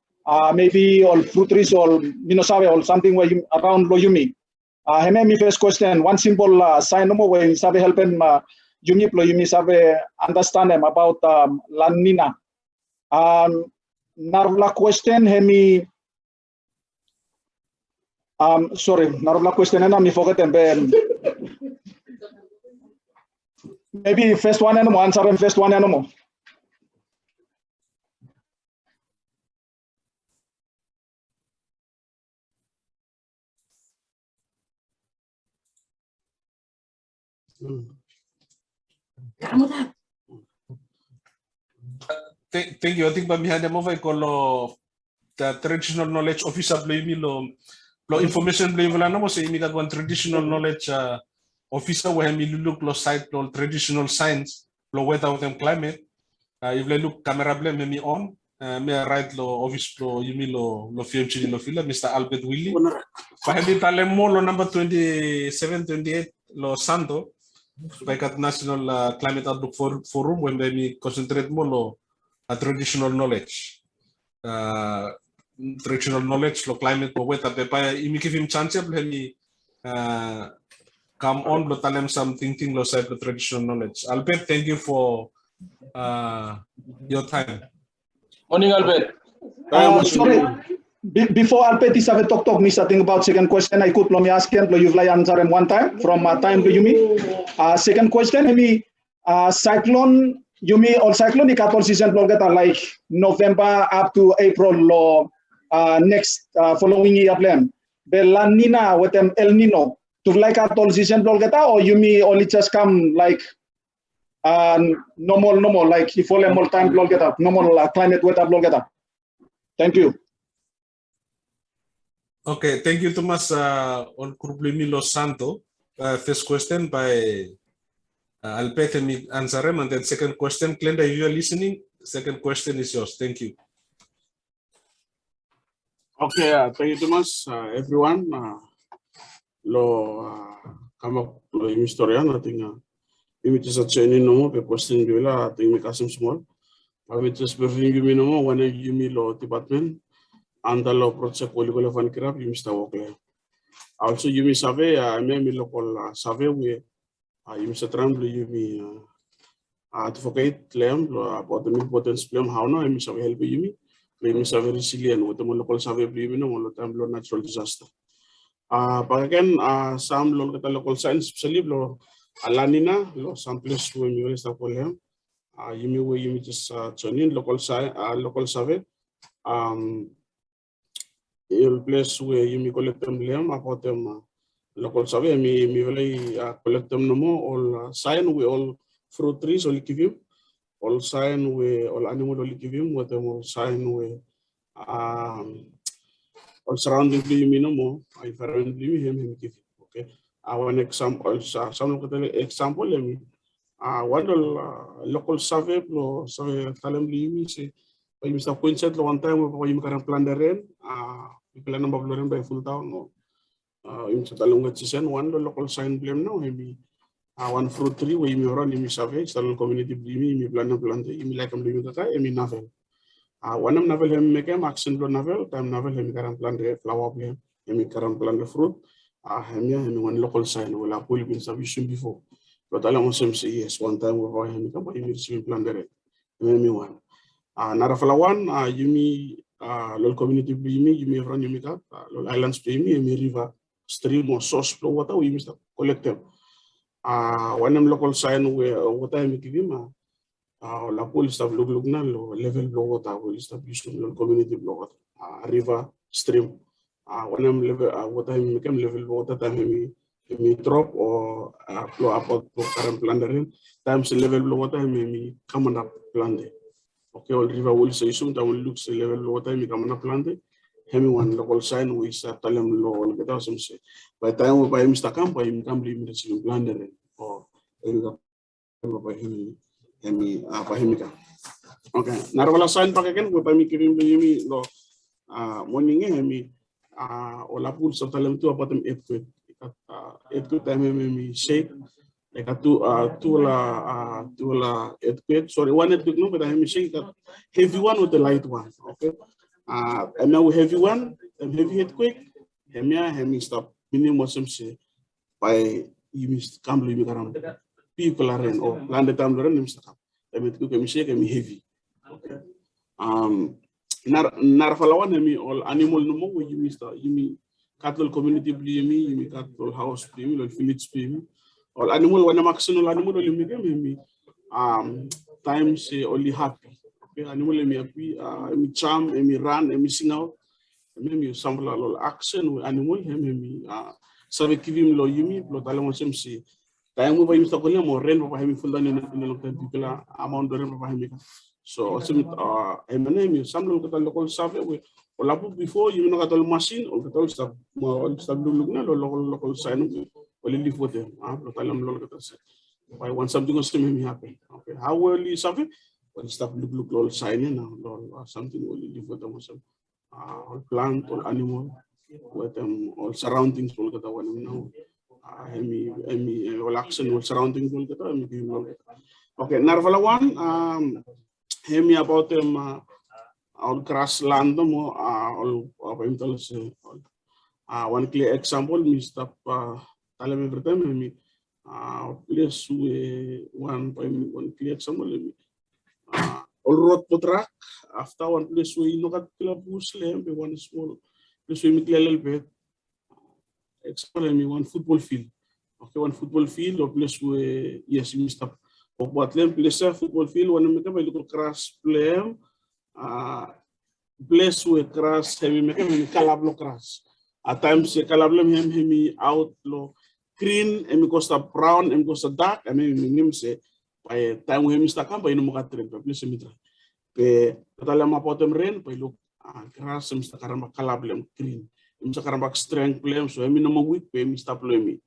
maybe all fruit trees or sabe or something where around lo yumi. Mi first question, one simple sign no more way sabe helping yumi lo yumi sabe understand them about La Nina. Narla question hemi sorry, narla question na mi forget them maybe first one and more answer them first one and more. Thank you. I think behind them over the traditional knowledge officer blame lo information blame la no say got one traditional knowledge officer where me look lo site lo traditional science lo weather and climate. If they look camera blame me on me right lo office lo yumi lo VMGD lo fila Mr. Albert Willie. Fahebi talem mo lo number 2728 lo Santo. Like at National Climate Outlook Forum when they concentrate more lo traditional knowledge. Traditional knowledge lo climate lo weather pe imi give him chance let me come on lo talem some thinking lo side lo traditional knowledge. Albert, thank you for your time. Morning Albert. Sorry. Before Albert is have talk me something about second question I could me ask him you've like answer him one time from time to Yumi. Second question cyclone Yumi or cyclone the couple season like November up to April next following year plan. The La Nina with them El Nino to like couple season or Yumi only just come like normal like if all more time normal climate weather Thank you. Okay, thank you, Thomas. On Kurblimi Los Santo. First question by Albert and me answer him, and then second question, Glenda, if you are listening, second question is yours. Thank you. Okay, thank you, Thomas. Everyone, come up with historian. I think we just a training no more. Question bila, I think we can small. We just briefing you no more. When you me law department. And the law project will go VMGD, you Mr. Walker. Also, you may survey, I may local survey where you Mr. Trumbull, you may advocate claim about the importance claim how now I may survey help you may survey resilient with the local survey, you know, all the time natural disaster. But again, some local science, especially La Nina, some place when you rest upon him, you may just turn in local survey. Il place where you collect them about them local survey me collect them no more all sign we all fruit trees only give him, all sign we all animal only give him, what all sign we all surrounding you know more, environment him give him. Okay. One example, some example let me one local survey lo survey talem li say by Mr. Quinset one time we can plan the rain plan number of rain by full town no im sa talong season one local sign blame no maybe one fruit tree we mi run mi survey talong community mi plan mi like am li kaka mi navel one am navel hem make action lo navel time navel hem karam plan the flower blame mi karam plan the fruit hem one local sign wala pull bin submission before. But I want to say yes, one time we were having a plan there. One. Narafala one, you me, local community, you me run, you make up, islands, you me river, stream or source flow water, we must collect them. One them local sign where water I give him, la police have look now, level blow water will establish local community blow water, river, stream. One them level water I make them level water time me drop or flow up or current plundering times the level below water me come up plante. Okay, all river will say soon that will look the level below water me come up plante. Hemi one local sign we start tell them low get out some say. By the time we buy Mr. Camp, I come believe me the plundering or by hemi by hemika. Okay, narwala sign back again we buy me kirim me lo morning hemi or la pool so tell them to about them earthquake. It could me shake like a two earthquake. Sorry, one earthquake no, but I am shake that heavy one with the light one. Okay. And now we heavy one, heavy earthquake. Hemi stop minimum some say by you must come to around people are in or land the time run Mr. Cap. I mean to shake me heavy. Okay. Narfalawan hemi all animal no more you Mr. You mean cattle community blame you cattle house blame or village blame or animal when I'm actually animal only me time say only happy. Okay, animal me happy me charm me run me sing out me sample all action with animal me save give him lo yumi lo tala mo say time mo ba yung sakol mo ren pa hemi full dan in people amount do ren pa hemi so my name is sample ko local save we wala po before you know katol machine o katol stab dulug na local sign o live with them lo talam lol katas by one something was me happy. Okay, how will you save when stop look lol sign na lol something will live with them all plant or animal with them all surroundings all kata one now all action all surroundings all kata okay narvala one hemi about them all grassland mo all one clear example me stop talem every time me place one clear example me all road to track after one place we no got club muslim one small place we me clear little bit example me one football field. Okay, one football field or place we yes me stop but place football field one me come look crash play place we crash heavy make me calablo crash at times se calablo him out low green and me costa brown and costa dark and me nim se by time we Mr. Camp no mo katren place me tra pe tala ma potom rain pa look crash Mr. Karamba calablo green Mr. Karamba strength play so me no mo weak pe me stop play me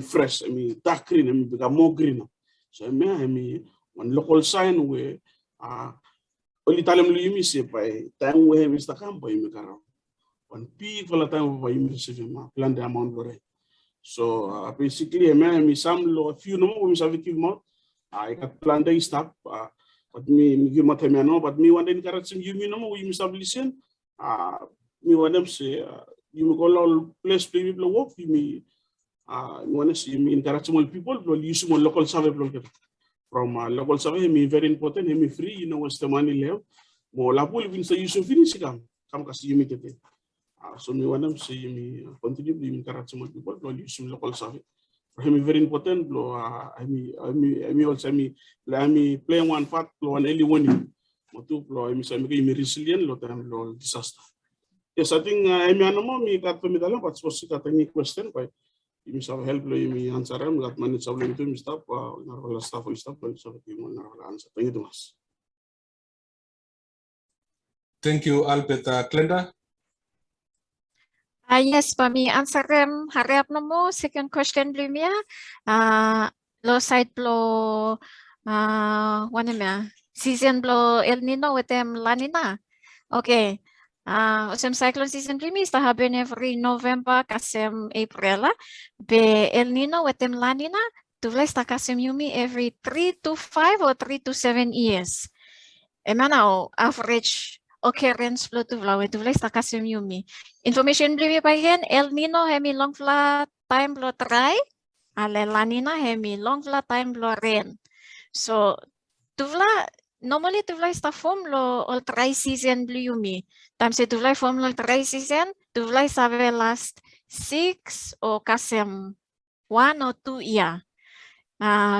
fresh me dark green and me become more green so me one local sign we only talem lu yumi se by time we Mr. Camp me karo one people la time we yumi se ma plan de amount lore so basically me some lo few no we save give mo I got plan de stop but me give mo time no but me one day encourage yumi no we establish me want them say you go all place people work me want to see me encourage more people lo use more local survey from local survey me very important me free you know what's the money left more la pool win say you so finish come kasi you make it so me want them say me continue me encourage more people lo use local survey for me very important lo I also me play one part lo one early warning mo to lo me say me resilient lo time lo disaster yes I think me anamo me kat me dalam but supposed to any question by Imi sabe help lo imi answer am gat manage sabe itu imi staff ngarwala staff lo sabe imi ngarwala answer. Thank you Mas. Thank you, Albert. Glenda? Yes, pami answer harap na mo second question blimia. Lo side blo season blo El Nino wetem La Nina. Okay. Usem cyclone season blimi stahaben every November kasem April. Be El Nino wetem La Nina tuvlay sta kasem yumi every 3 to 5 or 3 to 7 years. Emana average occurrence blo tuvlay sta kasem yumi. Information blimi bagian El Nino hemi long flat time blo try. Ale La Nina hemi long flat time blo rain. So tuvla normally tuvla sta form lo all dry season blo yumi. Tam se tuvla form lo dry season tuvla save last 6 or kasem 1 or 2 year.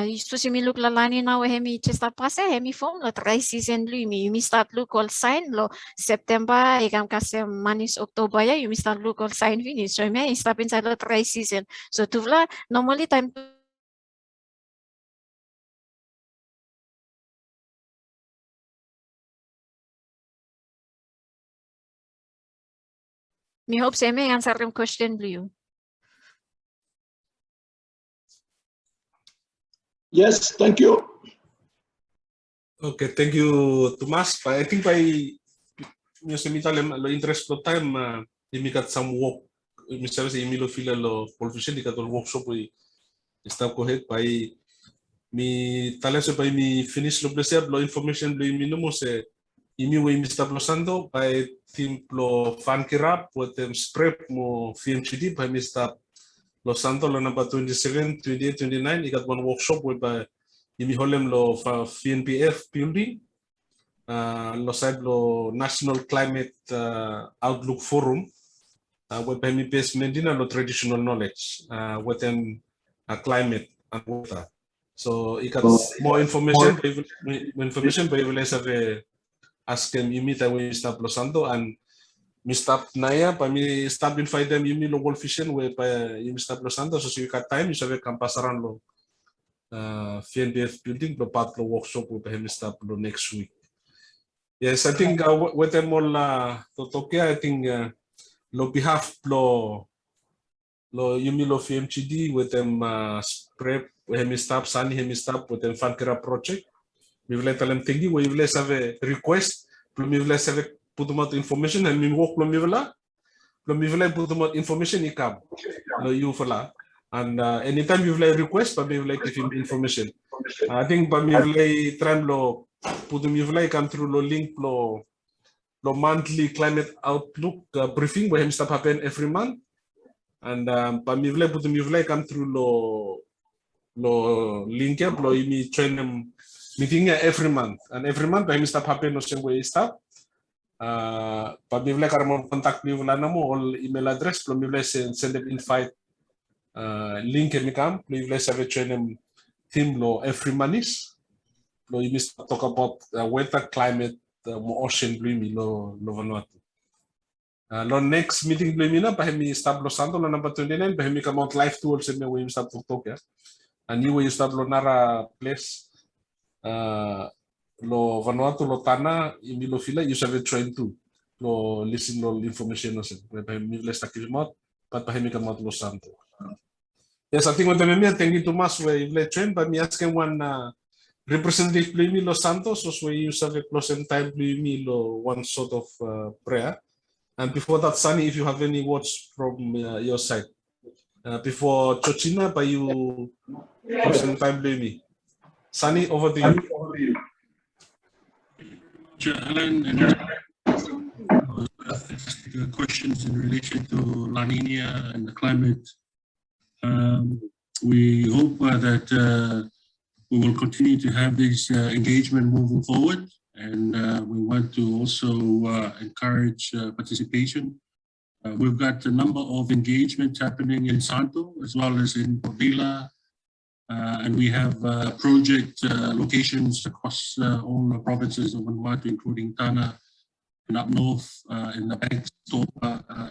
Isto si miluk lalani na we hemi chesta pase hemi form lo dry season blo yumi start look all sign lo September ikam kasem manis October ya yumi start look all sign finish so me start inside lo dry season so tuvla normally time me hope se me answer yung question blo. Yes, thank you. Okay, thank you, Tomas. I think by lo interest lo time, imi kat some work, misalnya sa imi lo fila lo politician ikat lo workshop we staff ko head by mi talento by mi finish lo blesya lo information lo imi no mo se imi we mi staff lo sando by team lo Van-KIRAP with SPREP mo VMGD by mi staff lo santo lo number 27, 28, 29 ikat one workshop we by imi holem lo VNPF building lo side lo National Climate Outlook Forum where mi base mendina lo traditional knowledge with climate and water. So ikat more information by have ask them imi ta we stop lo santo and mi stop naya pa mi stop invite them imi lo World Vision we pa imi stop lo santo so si kat time isa kampasaran lo VNBF building lo pat lo workshop we pa mi stop lo next week. Yes, I think with them all to I think lo behalf lo yumi lo VMGD with them SPREP hemi stop Sani hemi stop with them Van-KIRAP Project. Mi vle talem tingi we vle save request lo mi vle save putumat information and mi work lo mi vle putumat information ikam lo you fala and anytime mi vle request pa mi vle give him information. I think pa mi vle tram lo putum mi vle come through lo link lo monthly climate outlook briefing where him stop happen every month and pa mi vle putum mi vle come through lo link up lo imi train them meeting every month and every month pa him stop happen no same way stop pa mi vle karamo contact mi vla namo all email address lo mi vle send them invite link mi kam lo mi vle save train them team lo every manis lo imi talk about weather climate mo ocean blimi lo Vanuatu. Lo next meeting blimi na pa mi stop lo santo lo number 29 pa mi come out live tour sa me we stop tok ya. And you we stop lo nara place lo Vanuatu lo Tanna imi lo fila you have train too. Lo listen lo information no se pa mi les takimot pa mi come out lo santo. Yes, I think what me thank you too much we train but me ask one Representative Blimi Los Santos was where you have a close and time Blimi Lo one sort of prayer. And before that, Sunny, if you have any words from your side. Before Chochina, by you close and time Blimi. Sunny, over to you. Alan, and questions in relation to La Nina and the climate. We hope that we will continue to have this engagement moving forward, and we want to also encourage participation. We've got a number of engagements happening in Santo as well as in Port Vila, and we have project locations across all the provinces of Vanuatu, including Tanna and up north in the Banks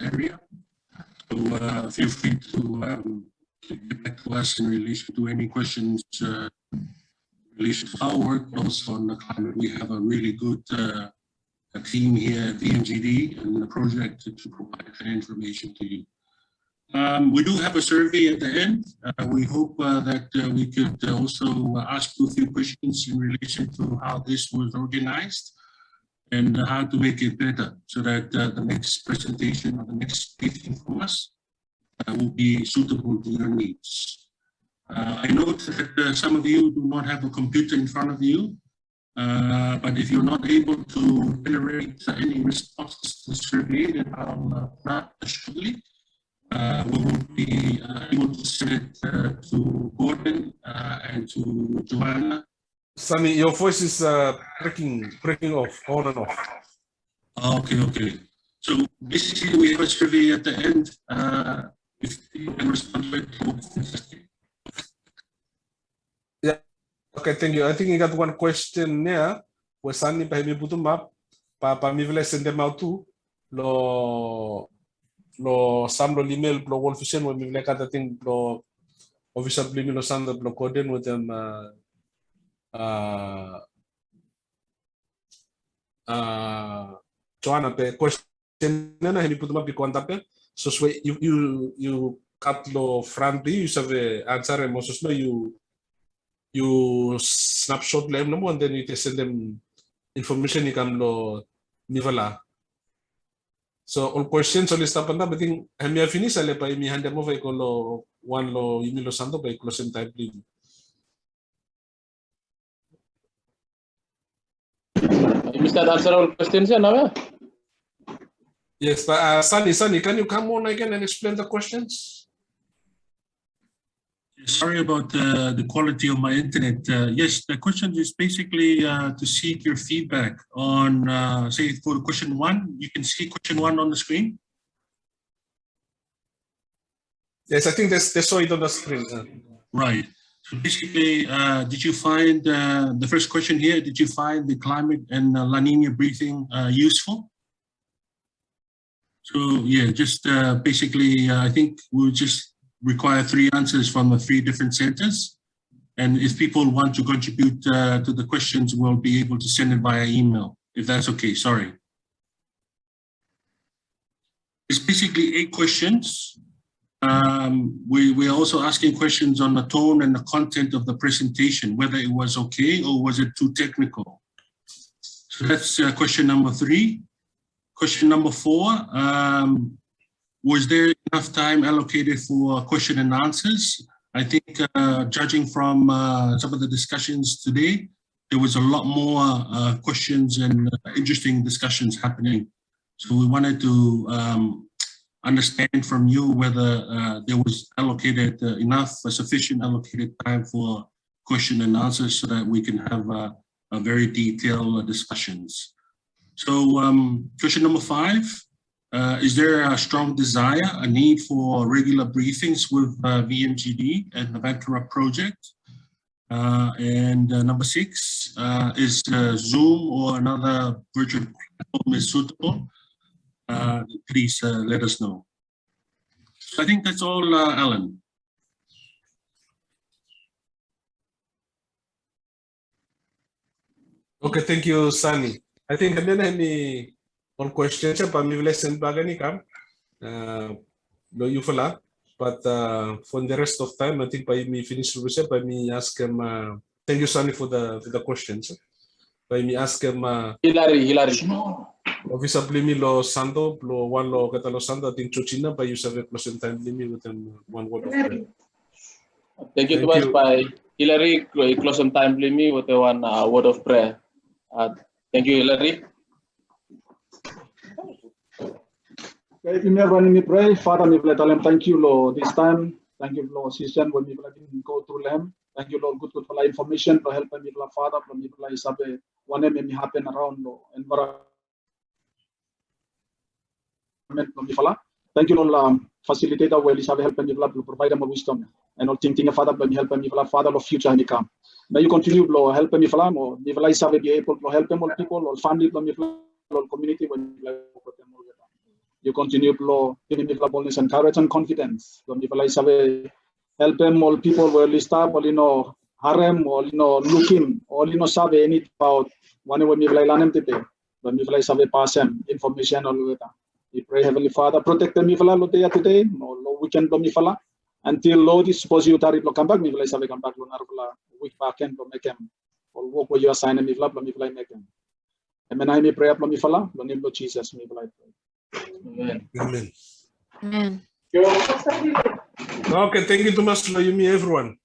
area. So feel free to get back to us in relation to any questions in relation to our work, also on the climate. We have a really good team here at VMGD and the project to provide that information to you. We do have a survey at the end. We hope that we could also ask you a few questions in relation to how this was organized and how to make it better so that the next presentation or the next briefing from us will be suitable to your needs. I note that some of you do not have a computer in front of you, but if you're not able to generate any responses to the survey, then I'll not shortly. We will be able to send it to Gordon and to Joanna. Sunny, your voice is breaking off, on and off. Okay. So basically, we have a survey at the end. If you can respond to it, yeah. Okay, thank you. I think you got one question there. Where Sunny, pa mi buto map, pa mi vile send them out too. Lo sam lo email lo World Vision when mi vile kata ting lo official blimi lo sanda lo code with them. Joanna, pe question na hindi po tumapi konta pe. So you cut lo friendly, you have answer mo so you snapshot them no mo and then you send them information you can lo nivala. So all questions so lista panda but think hemi finish ale pa mi handa mo vai ko lo one lo email lo santo pa closing time please. Mr. Answer all questions, now? Yes, but Sunny, can you come on again and explain the questions? sorry about the quality of my internet. Yes, the question is basically to seek your feedback on, say, for question 1. You can see question 1 on the screen. Yes, I think they saw it on the screen. Right. So basically, did you find the first question here? Did you find the climate and La Nina briefing useful? So yeah, just basically, I think we'll just require 3 answers from the 3 different centers. And if people want to contribute to the questions, we'll be able to send it via email, if that's okay, sorry. It's basically 8 questions. We're also asking questions on the tone and the content of the presentation, whether it was okay or was it too technical. So that's question number 3. Question number 4, was there enough time allocated for question and answers? I think judging from some of the discussions today, there was a lot more questions and interesting discussions happening. So we wanted to understand from you whether there was allocated sufficient allocated time for question and answers so that we can have a very detailed discussions. So question number 5, is there a strong desire, a need for regular briefings with VMGD and the Van-KIRAP Project? And number 6, is Zoom or another virtual platform is suitable? Please let us know. So I think that's all, Alan. Okay, thank you, Sunny. I think any on questions pa mi lesson bagani kam no you fala, but for the rest of time I think by me finish by me ask him thank you Sunny for the questions. By me ask him Hilary. Officer Blimi lo Santo lo one lo kata lo Santo I think Chuchina by you have a closing time limit with them 1 word of prayer. Thank you too much by Hilary closing time limit with the 1 word of prayer. Thank you, Hilary. Okay, when we pray, Father, we tell them thank you, Lord, this time. Thank you, Lord, season when we go through them. Thank you, Lord, good for information, for helping me, Father, from me, Isabe, one may happen around the environment. Thank you, Lord, facilitator, well, Isabe, helping me, provide them wisdom. And all thinking, Father, when you help me, Father, of future, and come. May you continue, Lord, helping me, Father, or Isabe be able to help them, all people, all family, all community, when you continue, Lord, giving me boldness and courage and confidence. Don't be like help them all people will stop all harem all looking all sabe any about one when me vlai lanem tete when me vlai sabe passem information all with we pray Heavenly Father protect them me vla lo today no weekend lo me fala until lo this suppose you tari lo come back me vlai sabe come back lo nar vla week back and lo make them all work what you assign me vla lo me vlai make them amen I me pray up lo me fala lo name of Jesus me vlai Amen. Amen. Amen. Okay, thank you too much, Yumi, everyone.